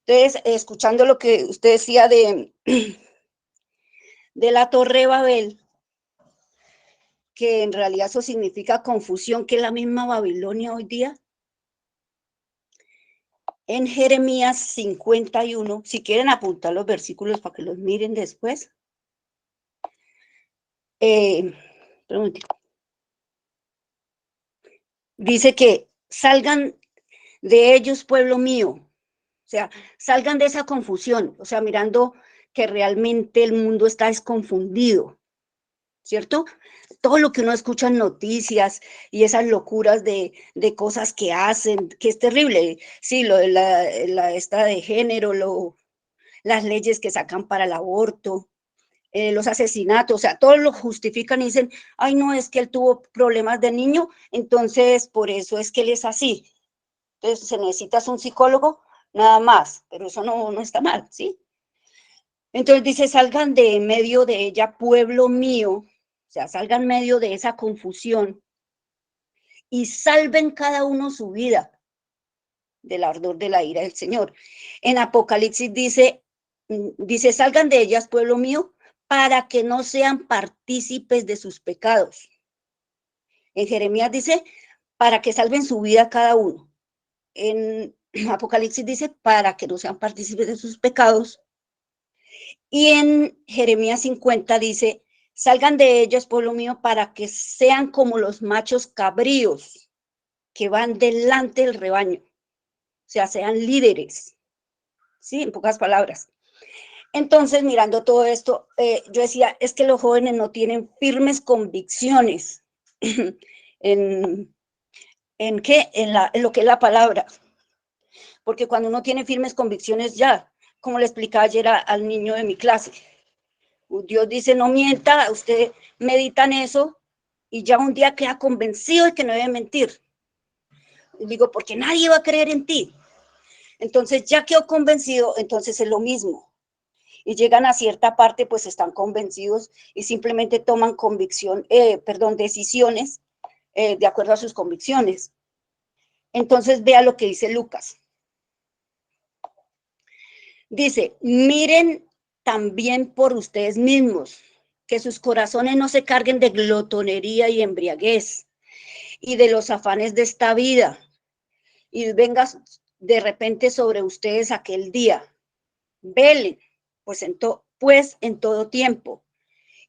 Entonces, escuchando lo que usted decía de la Torre de Babel, que en realidad eso significa confusión, que es la misma Babilonia hoy día. En Jeremías 51, si quieren apuntar los versículos para que los miren después. Dice que salgan de ellos, pueblo mío. O sea, salgan de esa confusión. O sea, mirando que realmente el mundo está desconfundido, ¿cierto? Todo lo que uno escucha en noticias y esas locuras de cosas que hacen, que es terrible. Sí, lo de esta de género, las leyes que sacan para el aborto, los asesinatos, o sea, todos lo justifican y dicen, ay, no, es que él tuvo problemas de niño, entonces por eso es que él es así. Entonces, se necesita un psicólogo, nada más, pero eso no está mal, ¿sí? Entonces dice, salgan de en medio de ella, pueblo mío, o sea, salgan en medio de esa confusión y salven cada uno su vida del ardor de la ira del Señor. En Apocalipsis dice, salgan de ellas, pueblo mío, para que no sean partícipes de sus pecados. En Jeremías dice, para que salven su vida cada uno. En Apocalipsis dice, para que no sean partícipes de sus pecados. Y en Jeremías 50 dice, salgan de ellos, pueblo mío, para que sean como los machos cabríos que van delante del rebaño. O sea, sean líderes. Sí, en pocas palabras. Entonces, mirando todo esto, yo decía, es que los jóvenes no tienen firmes convicciones ¿en qué? En lo que es la palabra. Porque cuando uno tiene firmes convicciones ya, como le explicaba ayer al niño de mi clase, Dios dice, no mienta, usted medita en eso y ya un día queda convencido de que no debe mentir. Y digo, porque nadie va a creer en ti. Entonces ya quedó convencido, entonces es lo mismo. Y llegan a cierta parte, pues están convencidos y simplemente toman decisiones de acuerdo a sus convicciones. Entonces vea lo que dice Lucas. Dice, miren también por ustedes mismos, que sus corazones no se carguen de glotonería y embriaguez y de los afanes de esta vida, y venga de repente sobre ustedes aquel día. Velen, pues en todo tiempo,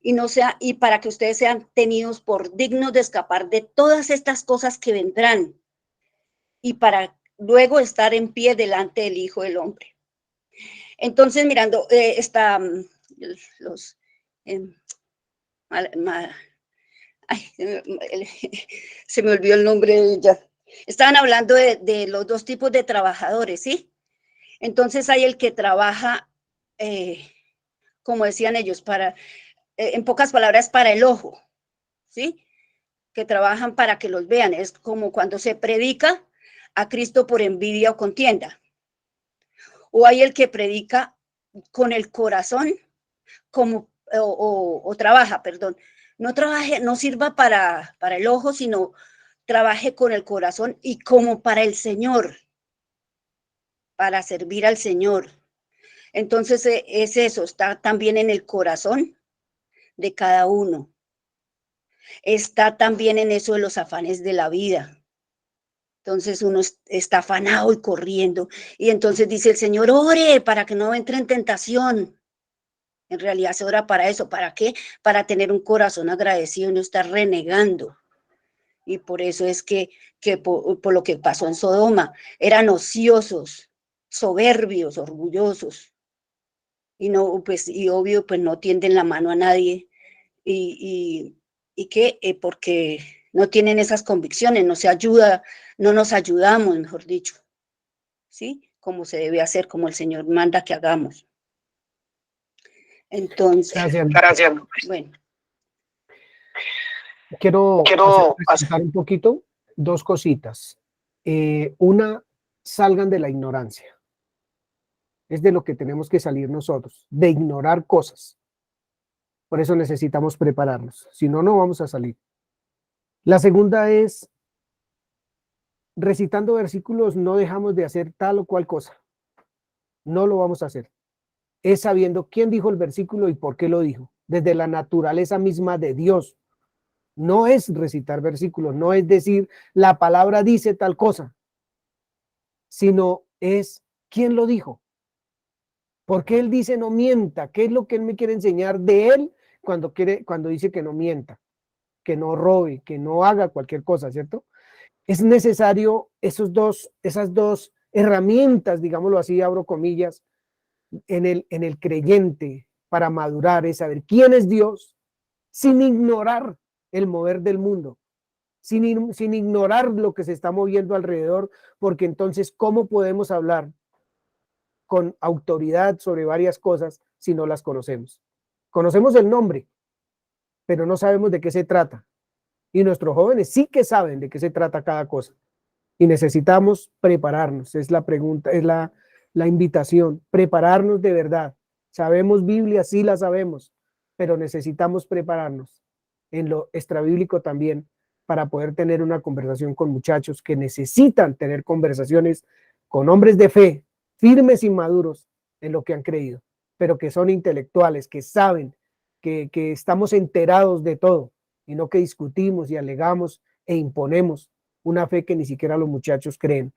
y para que ustedes sean tenidos por dignos de escapar de todas estas cosas que vendrán, y para luego estar en pie delante del Hijo del Hombre. Entonces, mirando, se me olvidó el nombre de ella. Estaban hablando de los 2 tipos de trabajadores, ¿sí? Entonces hay el que trabaja, como decían ellos, en pocas palabras, para el ojo, ¿sí? Que trabajan para que los vean. Es como cuando se predica a Cristo por envidia o contienda. O hay el que predica con el corazón, o trabaja, perdón. No trabaje, no sirva para el ojo, sino trabaje con el corazón y como para el Señor, para servir al Señor. Entonces es eso, está también en el corazón de cada uno. Está también en eso de los afanes de la vida. Entonces uno está afanado y corriendo. Y entonces dice el Señor, ore para que no entre en tentación. En realidad se ora para eso. ¿Para qué? Para tener un corazón agradecido y no estar renegando. Y por eso es que por lo que pasó en Sodoma, eran ociosos, soberbios, orgullosos. Y no, pues, y obvio, pues no tienden la mano a nadie. Y que porque no tienen esas convicciones, no se ayuda, no nos ayudamos, mejor dicho, ¿sí? Como se debe hacer, como el Señor manda que hagamos. Entonces, Gracias. bueno. Quiero presentar un poquito dos cositas. Una, salgan de la ignorancia. Es de lo que tenemos que salir nosotros, de ignorar cosas. Por eso necesitamos prepararnos. Si no, no vamos a salir. La segunda es, recitando versículos, no dejamos de hacer tal o cual cosa. No lo vamos a hacer. Es sabiendo quién dijo el versículo y por qué lo dijo. Desde la naturaleza misma de Dios. No es recitar versículos, no es decir la palabra dice tal cosa, sino es quién lo dijo. ¿Por qué él dice no mienta? ¿Qué es lo que él me quiere enseñar de él cuando dice que no mienta, que no robe, que no haga cualquier cosa, ¿cierto? Es necesario esas dos herramientas, digámoslo así, abro comillas, en el creyente para madurar, es saber quién es Dios sin ignorar el mover del mundo, sin ignorar lo que se está moviendo alrededor, porque entonces, ¿cómo podemos hablar con autoridad sobre varias cosas si no las conocemos? Conocemos el nombre, pero no sabemos de qué se trata. Y nuestros jóvenes sí que saben de qué se trata cada cosa. Y necesitamos prepararnos, es la pregunta, es la invitación, prepararnos de verdad. Sabemos Biblia, sí la sabemos, pero necesitamos prepararnos en lo extrabíblico también para poder tener una conversación con muchachos que necesitan tener conversaciones con hombres de fe, firmes y maduros en lo que han creído, pero que son intelectuales, que saben, que estamos enterados de todo y no que discutimos y alegamos e imponemos una fe que ni siquiera los muchachos creen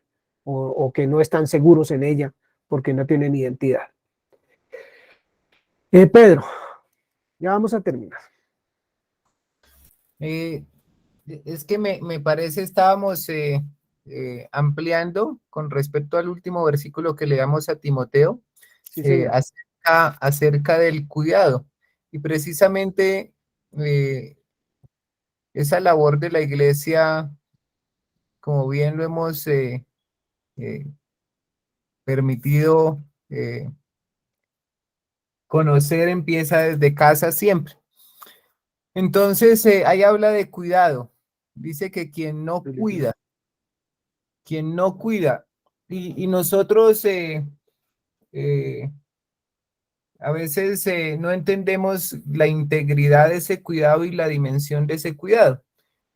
o que no están seguros en ella porque no tienen identidad. Pedro, ya vamos a terminar. Es que me parece estábamos ampliando con respecto al último versículo que leamos a Timoteo, Sí, acerca del cuidado. Y precisamente esa labor de la iglesia, como bien lo hemos permitido conocer, empieza desde casa siempre. Entonces, ahí habla de cuidado. Dice que quien no cuida, y nosotros a veces no entendemos la integridad de ese cuidado y la dimensión de ese cuidado.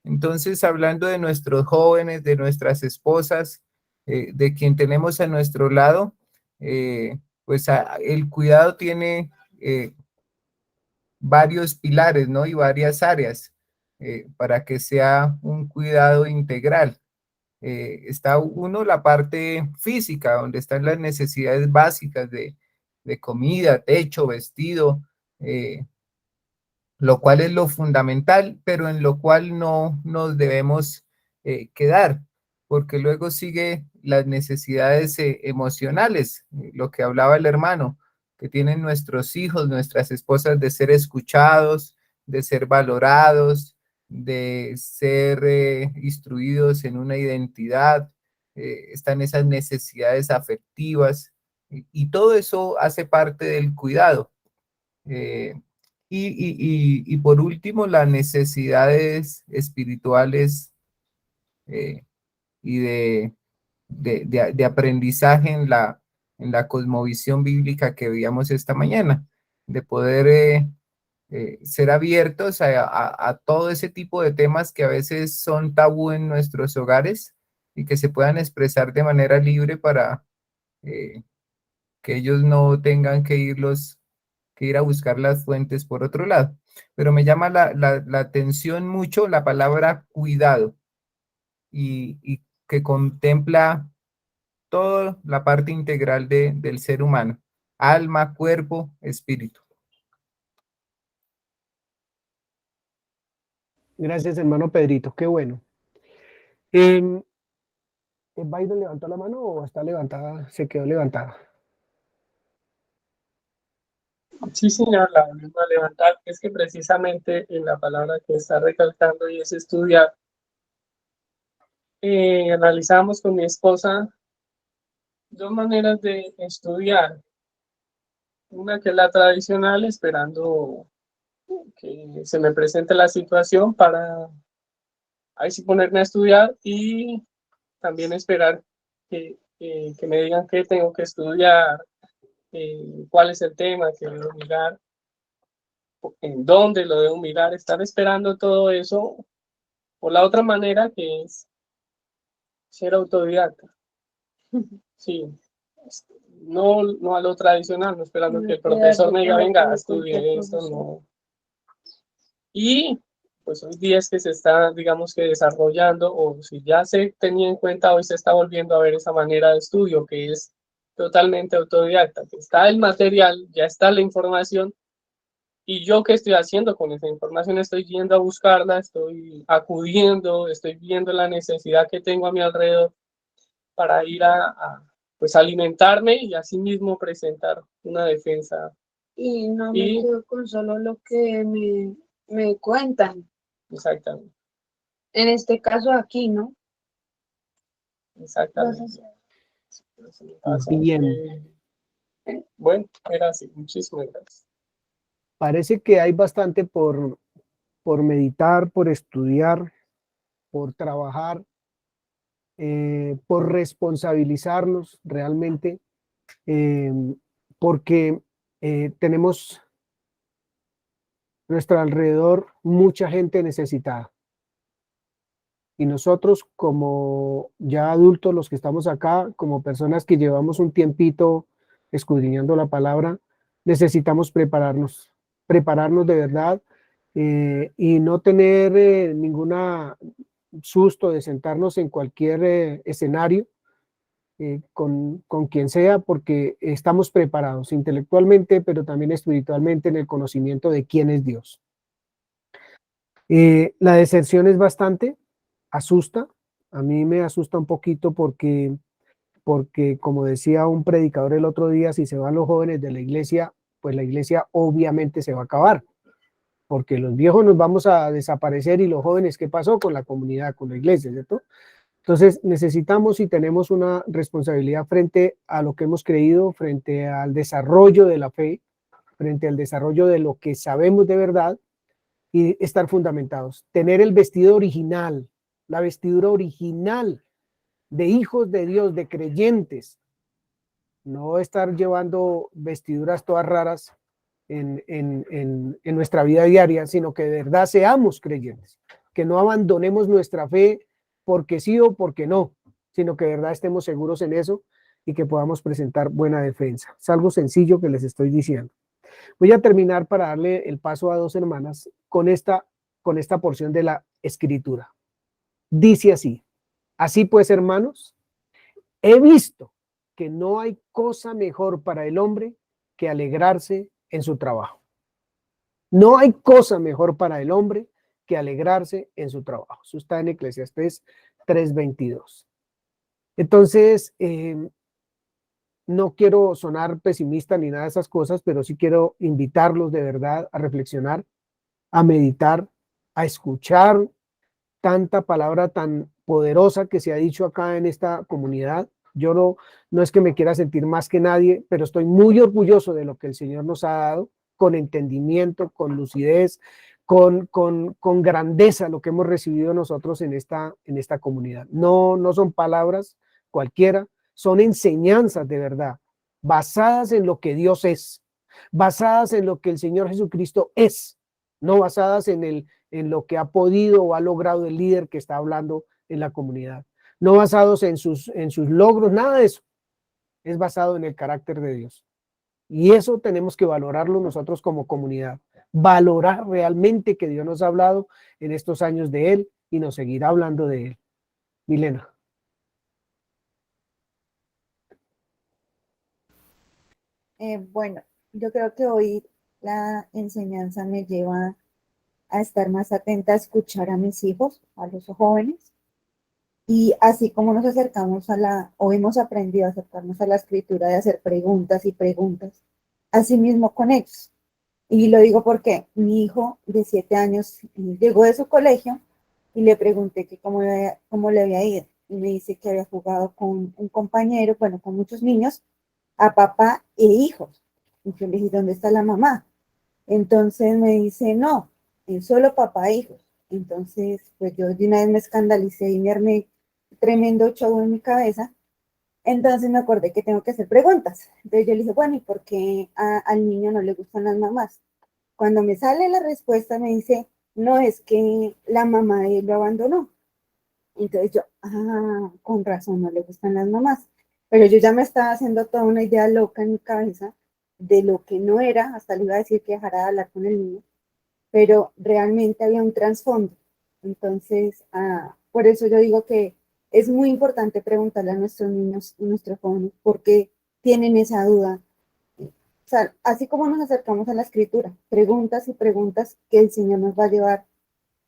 Entonces, hablando de nuestros jóvenes, de nuestras esposas, de quien tenemos a nuestro lado, pues el cuidado tiene varios pilares, ¿no? Y varias áreas para que sea un cuidado integral. Está uno, la parte física, donde están las necesidades básicas de comida, techo, vestido, lo cual es lo fundamental, pero en lo cual no nos debemos quedar, porque luego sigue las necesidades emocionales, lo que hablaba el hermano, que tienen nuestros hijos, nuestras esposas, de ser escuchados, de ser valorados, de ser instruidos en una identidad, están esas necesidades afectivas, y todo eso hace parte del cuidado. Y por último, las necesidades espirituales y de aprendizaje en la cosmovisión bíblica que veíamos esta mañana, de poder ser abiertos a todo ese tipo de temas que a veces son tabú en nuestros hogares y que se puedan expresar de manera libre para que ellos no tengan que ir a buscar las fuentes por otro lado. Pero me llama la atención mucho la palabra cuidado y que contempla toda la parte integral del ser humano, alma, cuerpo, espíritu. Gracias, hermano Pedrito, qué bueno. ¿Byron levantó la mano o está levantada? Se quedó levantada. Sí, señor, la misma levantar. Es que precisamente en la palabra que está recalcando y es estudiar, analizamos con mi esposa dos maneras de estudiar. Una que es la tradicional, esperando que se me presente la situación para ahí sí ponerme a estudiar, y también esperar que me digan qué tengo que estudiar, cuál es el tema que debo mirar, en dónde lo debo mirar, estar esperando todo eso. O la otra manera, que es ser autodidacta. Sí, no a lo tradicional, no esperando que el profesor me diga, venga, estudie esto, no. Y pues hoy día es que se está, digamos que desarrollando, o si ya se tenía en cuenta, hoy se está volviendo a ver esa manera de estudio que es totalmente autodidacta, que está el material, ya está la información, y yo qué estoy haciendo con esa información, estoy yendo a buscarla, estoy acudiendo, estoy viendo la necesidad que tengo a mi alrededor para ir pues alimentarme y así mismo presentar una defensa. Y no me quedo con solo lo que me cuentan. Exactamente. En este caso aquí, ¿no? Exactamente. Bien. Bueno, era así. Muchísimas gracias. Parece que hay bastante por meditar, por estudiar, por trabajar, por responsabilizarnos realmente, porque tenemos a nuestro alrededor mucha gente necesitada. Y nosotros, como ya adultos, los que estamos acá, como personas que llevamos un tiempito escudriñando la palabra, necesitamos prepararnos de verdad, y no tener ningún susto de sentarnos en cualquier escenario, con quien sea, porque estamos preparados intelectualmente, pero también espiritualmente en el conocimiento de quién es Dios. La deserción es bastante, asusta, a mí me asusta un poquito porque como decía un predicador el otro día, si se van los jóvenes de la iglesia, pues la iglesia obviamente se va a acabar, porque los viejos nos vamos a desaparecer y los jóvenes, ¿qué pasó con la comunidad, con la iglesia, cierto? Entonces necesitamos y tenemos una responsabilidad frente a lo que hemos creído, frente al desarrollo de la fe, frente al desarrollo de lo que sabemos de verdad, y estar fundamentados, tener el vestido original, la vestidura original de hijos de Dios, de creyentes, no estar llevando vestiduras todas raras en nuestra vida diaria, sino que de verdad seamos creyentes, que no abandonemos nuestra fe porque sí o porque no, sino que de verdad estemos seguros en eso y que podamos presentar buena defensa. Es algo sencillo que les estoy diciendo. Voy a terminar para darle el paso a dos hermanas con esta porción de la escritura. Dice así: así pues, hermanos, he visto que no hay cosa mejor para el hombre que alegrarse en su trabajo. No hay cosa mejor para el hombre que alegrarse en su trabajo. Eso está en Eclesiastés 3:22. Entonces, no quiero sonar pesimista ni nada de esas cosas, pero sí quiero invitarlos de verdad a reflexionar, a meditar, a escuchar tanta palabra tan poderosa que se ha dicho acá en esta comunidad. Yo no es que me quiera sentir más que nadie, pero estoy muy orgulloso de lo que el Señor nos ha dado, con entendimiento, con lucidez, con grandeza, lo que hemos recibido nosotros en esta comunidad. No son palabras cualquiera, son enseñanzas de verdad, basadas en lo que Dios es, basadas en lo que el Señor Jesucristo es, no basadas en lo que ha podido o ha logrado el líder que está hablando en la comunidad, no basados en sus logros, nada de eso. Es basado en el carácter de Dios. Y eso tenemos que valorarlo nosotros como comunidad. Valorar realmente que Dios nos ha hablado en estos años de Él y nos seguirá hablando de Él. Milena. Bueno, yo creo que hoy la enseñanza me lleva a estar más atenta a escuchar a mis hijos, a los jóvenes, y así como nos acercamos o hemos aprendido a acercarnos a la escritura, de hacer preguntas y preguntas, así mismo con ellos. Y lo digo porque mi hijo de 7 años llegó de su colegio y le pregunté que cómo le había ido. Y me dice que había jugado con un compañero, bueno, con muchos niños, a papá e hijos. Y yo le dije, ¿dónde está la mamá? Entonces me dice, no, solo papá e hijos. Entonces, pues yo de una vez me escandalicé y me armé tremendo show en mi cabeza. Entonces me acordé que tengo que hacer preguntas. Entonces yo le dije, bueno, ¿y por qué al niño no le gustan las mamás? Cuando me sale la respuesta me dice, no, es que la mamá de él lo abandonó. Entonces yo, con razón, no le gustan las mamás. Pero yo ya me estaba haciendo toda una idea loca en mi cabeza de lo que no era, hasta le iba a decir que dejara de hablar con el niño, pero realmente había un trasfondo. Entonces, por eso yo digo que es muy importante preguntarle a nuestros niños y nuestros jóvenes por qué tienen esa duda. O sea, así como nos acercamos a la escritura, preguntas y preguntas que el Señor nos va a llevar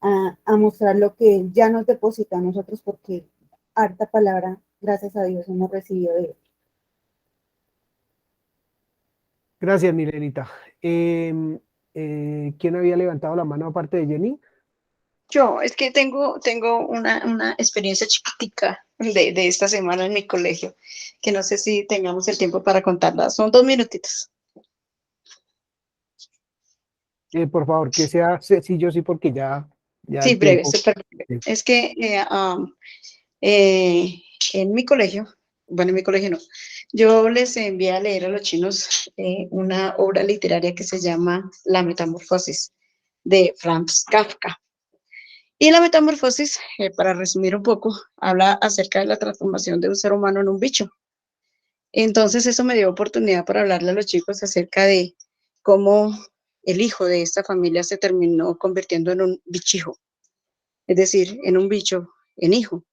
a mostrar lo que ya nos deposita a nosotros, porque harta palabra, gracias a Dios, hemos recibido de Él. Gracias, Milenita. ¿Quién había levantado la mano aparte de Jenny? Yo, es que tengo una experiencia chiquitica de esta semana en mi colegio, que no sé si tengamos el tiempo para contarla. Son 2 minutitos. Por favor, que sea sencillo, sí, porque ya Sí, el breve, tiempo. súper breve. Sí. Es que en mi colegio, bueno, en mi colegio no, yo les envié a leer a los chinos una obra literaria que se llama La Metamorfosis, de Franz Kafka. Y la metamorfosis, para resumir un poco, habla acerca de la transformación de un ser humano en un bicho. Entonces eso me dio oportunidad para hablarle a los chicos acerca de cómo el hijo de esta familia se terminó convirtiendo en un bichijo, es decir, en un bicho, en hijo.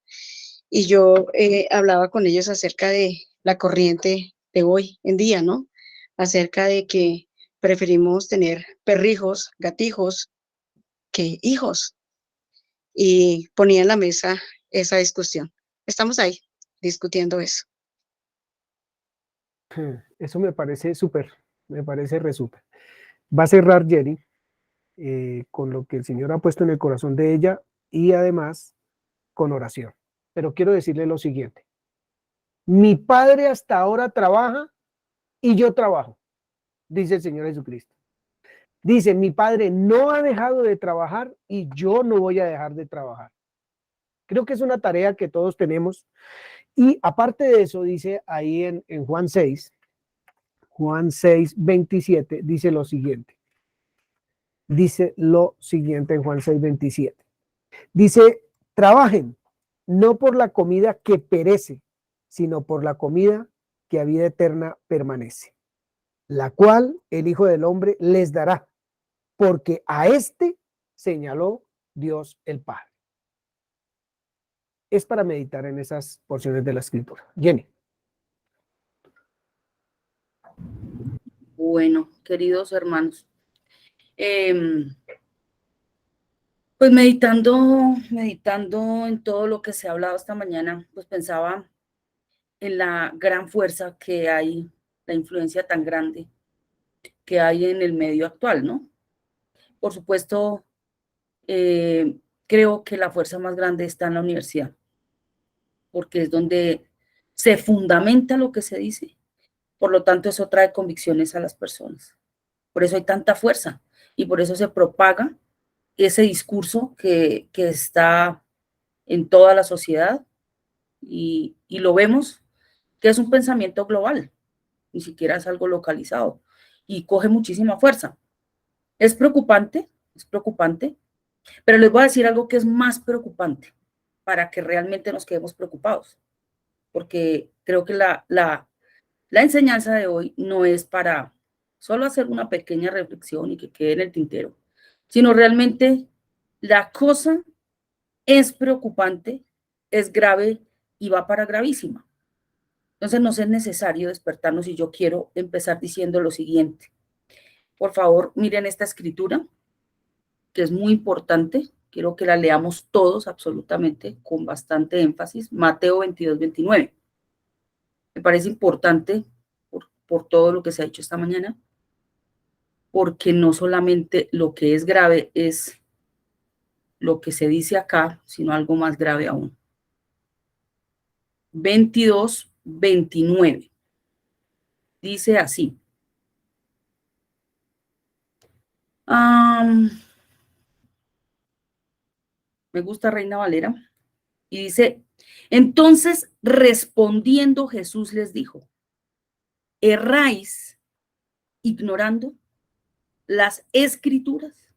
Y yo hablaba con ellos acerca de la corriente de hoy en día, ¿no? Acerca de que preferimos tener perrijos, gatijos, que hijos. Y ponía en la mesa esa discusión. Estamos ahí discutiendo eso. Eso me parece súper, me parece re súper. Va a cerrar Jenny con lo que el Señor ha puesto en el corazón de ella y además con oración. Pero quiero decirle lo siguiente. Mi padre hasta ahora trabaja y yo trabajo, dice el Señor Jesucristo. Dice, mi padre no ha dejado de trabajar y yo no voy a dejar de trabajar. Creo que es una tarea que todos tenemos. Y aparte de eso, dice ahí en Juan 6, 27, dice lo siguiente. Dice lo siguiente en Juan 6, 27. Dice, trabajen, no por la comida que perece, sino por la comida que a vida eterna permanece, la cual el Hijo del Hombre les dará, porque a este señaló Dios el Padre. Es para meditar en esas porciones de la Escritura. Jenny. Bueno, queridos hermanos, pues meditando en todo lo que se ha hablado esta mañana, pues pensaba en la gran fuerza que hay, la influencia tan grande que hay en el medio actual, ¿no? Por supuesto, creo que la fuerza más grande está en la universidad, porque es donde se fundamenta lo que se dice. Por lo tanto, eso trae convicciones a las personas. Por eso hay tanta fuerza y por eso se propaga ese discurso que está en toda la sociedad y lo vemos que es un pensamiento global, ni siquiera es algo localizado y coge muchísima fuerza. Es preocupante es preocupante, pero les voy a decir algo que es más preocupante para que realmente nos quedemos preocupados, porque creo que la enseñanza de hoy no es para solo hacer una pequeña reflexión y que quede en el tintero, sino realmente la cosa es preocupante, es grave y va para gravísima. Entonces nos es necesario despertarnos y yo quiero empezar diciendo lo siguiente. Por favor, miren esta escritura, que es muy importante. Quiero que la leamos todos absolutamente con bastante énfasis. Mateo 22, 29. Me parece importante por todo lo que se ha hecho esta mañana, porque no solamente lo que es grave es lo que se dice acá, sino algo más grave aún. 22, 29. Dice así. Me gusta Reina Valera. Y dice, entonces respondiendo Jesús les dijo, erráis ignorando las escrituras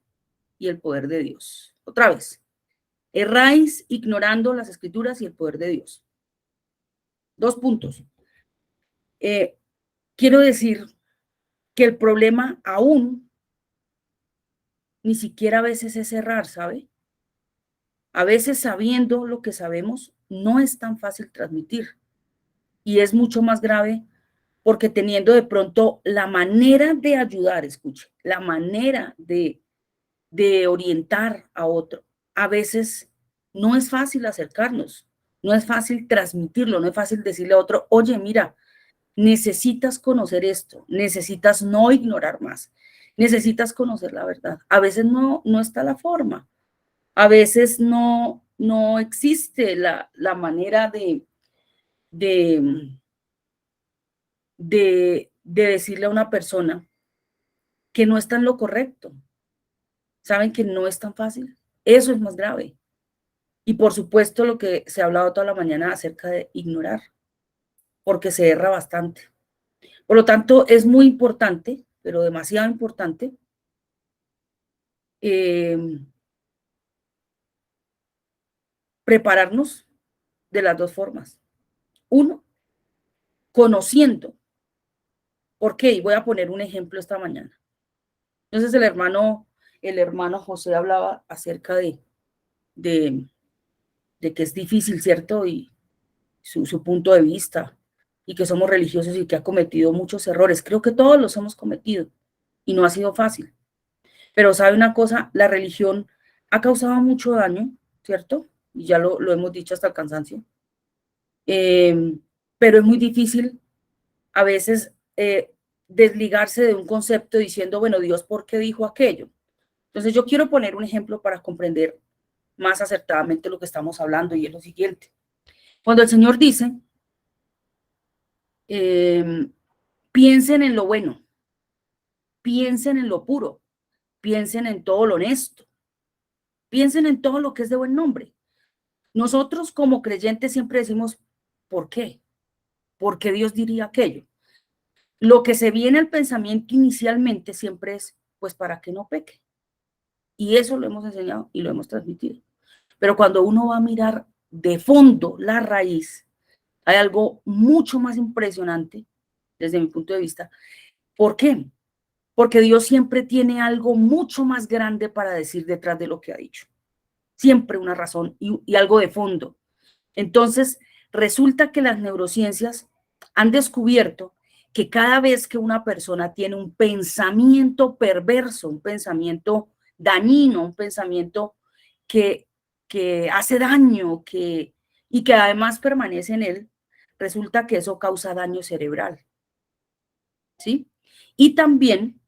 y el poder de Dios. Otra vez, erráis ignorando las escrituras y el poder de Dios. 2 puntos. Quiero decir que el problema aún ni siquiera a veces es errar, ¿sabe? A veces sabiendo lo que sabemos no es tan fácil transmitir y es mucho más grave porque teniendo de pronto la manera de ayudar, escuche, la manera de orientar a otro, a veces no es fácil acercarnos, no es fácil transmitirlo, no es fácil decirle a otro, oye, mira, necesitas conocer esto, necesitas no ignorar más, necesitas conocer la verdad. A veces no está la forma, a veces no existe la manera de decirle a una persona que no está en lo correcto. ¿Saben que no es tan fácil? Eso es más grave. Y por supuesto lo que se ha hablado toda la mañana acerca de ignorar, porque se erra bastante. Por lo tanto, es muy importante, pero demasiado importante, prepararnos de las 2 formas. 1, conociendo. ¿Por qué? Y voy a poner un ejemplo esta mañana. Entonces el hermano José hablaba acerca de que es difícil, ¿cierto? Y su punto de vista, y que somos religiosos y que ha cometido muchos errores. Creo que todos los hemos cometido y no ha sido fácil. Pero sabe una cosa, la religión ha causado mucho daño, ¿cierto? Y ya lo hemos dicho hasta el cansancio. Pero es muy difícil a veces desligarse de un concepto diciendo, bueno, Dios, ¿por qué dijo aquello? Entonces yo quiero poner un ejemplo para comprender más acertadamente lo que estamos hablando, y es lo siguiente. Cuando el Señor dice, piensen en lo bueno, piensen en lo puro, piensen en todo lo honesto, piensen en todo lo que es de buen nombre. Nosotros como creyentes siempre decimos, ¿por qué? ¿Por qué Dios diría aquello? Lo que se viene al pensamiento inicialmente siempre es, pues para que no peque. Y eso lo hemos enseñado y lo hemos transmitido. Pero cuando uno va a mirar de fondo la raíz, hay algo mucho más impresionante desde mi punto de vista. ¿Por qué? Porque Dios siempre tiene algo mucho más grande para decir detrás de lo que ha dicho. Siempre una razón y algo de fondo. Entonces, resulta que las neurociencias han descubierto que cada vez que una persona tiene un pensamiento perverso, un pensamiento dañino, un pensamiento que hace daño y que además permanece en él, resulta que eso causa daño cerebral. ¿Sí? Y también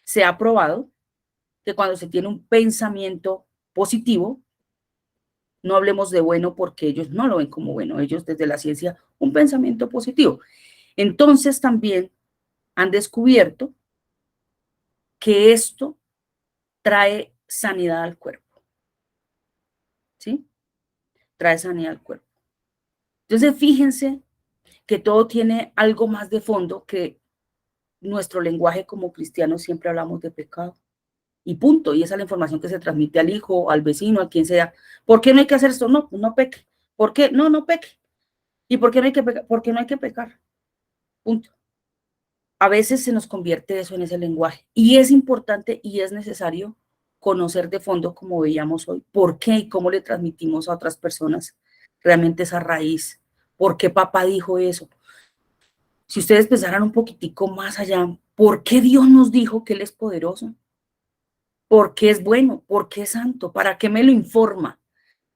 se ha probado que cuando se tiene un pensamiento positivo, no hablemos de bueno porque ellos no lo ven como bueno, ellos desde la ciencia, un pensamiento positivo. Entonces también han descubierto que esto trae sanidad al cuerpo. ¿Sí? Trae sanidad al cuerpo. Entonces fíjense que todo tiene algo más de fondo que nuestro lenguaje como cristianos siempre hablamos de pecado. y punto. Y esa es la información que se transmite al hijo, al vecino, a quien sea. ¿Por qué no hay que hacer esto? No, pues no peque. ¿Por qué? No, no peque. ¿Y por qué no hay que pecar? Porque no hay que pecar. Punto. A veces se nos convierte eso en ese lenguaje. Y es importante y es necesario conocer de fondo, como veíamos hoy, por qué y cómo le transmitimos a otras personas realmente esa raíz. ¿Por qué papá dijo eso? Si ustedes pensaran un poquitico más allá, ¿por qué Dios nos dijo que Él es poderoso? ¿Por qué es bueno? ¿Por qué es santo? ¿Para qué me lo informa?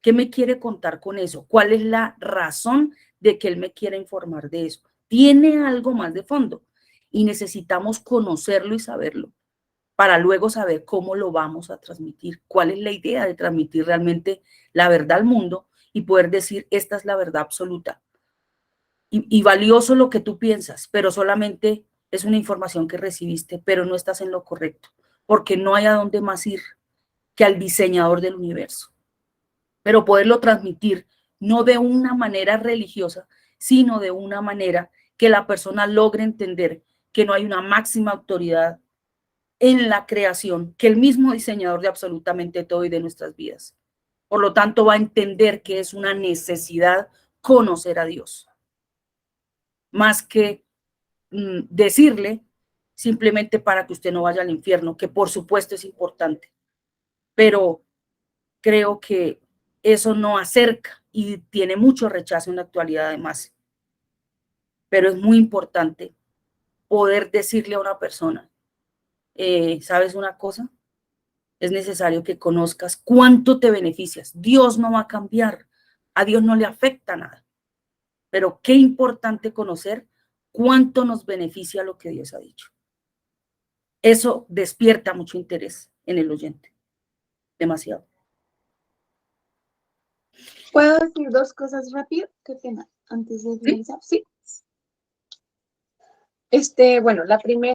¿Qué me quiere contar con eso? ¿Cuál es la razón de que Él me quiera informar de eso? Tiene algo más de fondo y necesitamos conocerlo y saberlo para luego saber cómo lo vamos a transmitir, cuál es la idea de transmitir realmente la verdad al mundo y poder decir, esta es la verdad absoluta. Y valioso lo que tú piensas, pero solamente es una información que recibiste, pero no estás en lo correcto, porque no hay a dónde más ir que al diseñador del universo. Pero poderlo transmitir no de una manera religiosa, sino de una manera que la persona logre entender que no hay una máxima autoridad en la creación que el mismo diseñador de absolutamente todo y de nuestras vidas. Por lo tanto, va a entender que es una necesidad conocer a Dios, más que decirle simplemente para que usted no vaya al infierno, que por supuesto es importante, pero creo que eso no acerca y tiene mucho rechazo en la actualidad además. Pero es muy importante poder decirle a una persona, ¿sabes una cosa? Es necesario que conozcas cuánto te beneficias. Dios no va a cambiar, a Dios no le afecta nada, pero qué importante conocer cuánto nos beneficia lo que Dios ha dicho. Eso despierta mucho interés en el oyente, demasiado. ¿Puedo decir dos cosas rápido? Qué pena, antes de finalizar. Sí. Bueno, la primera.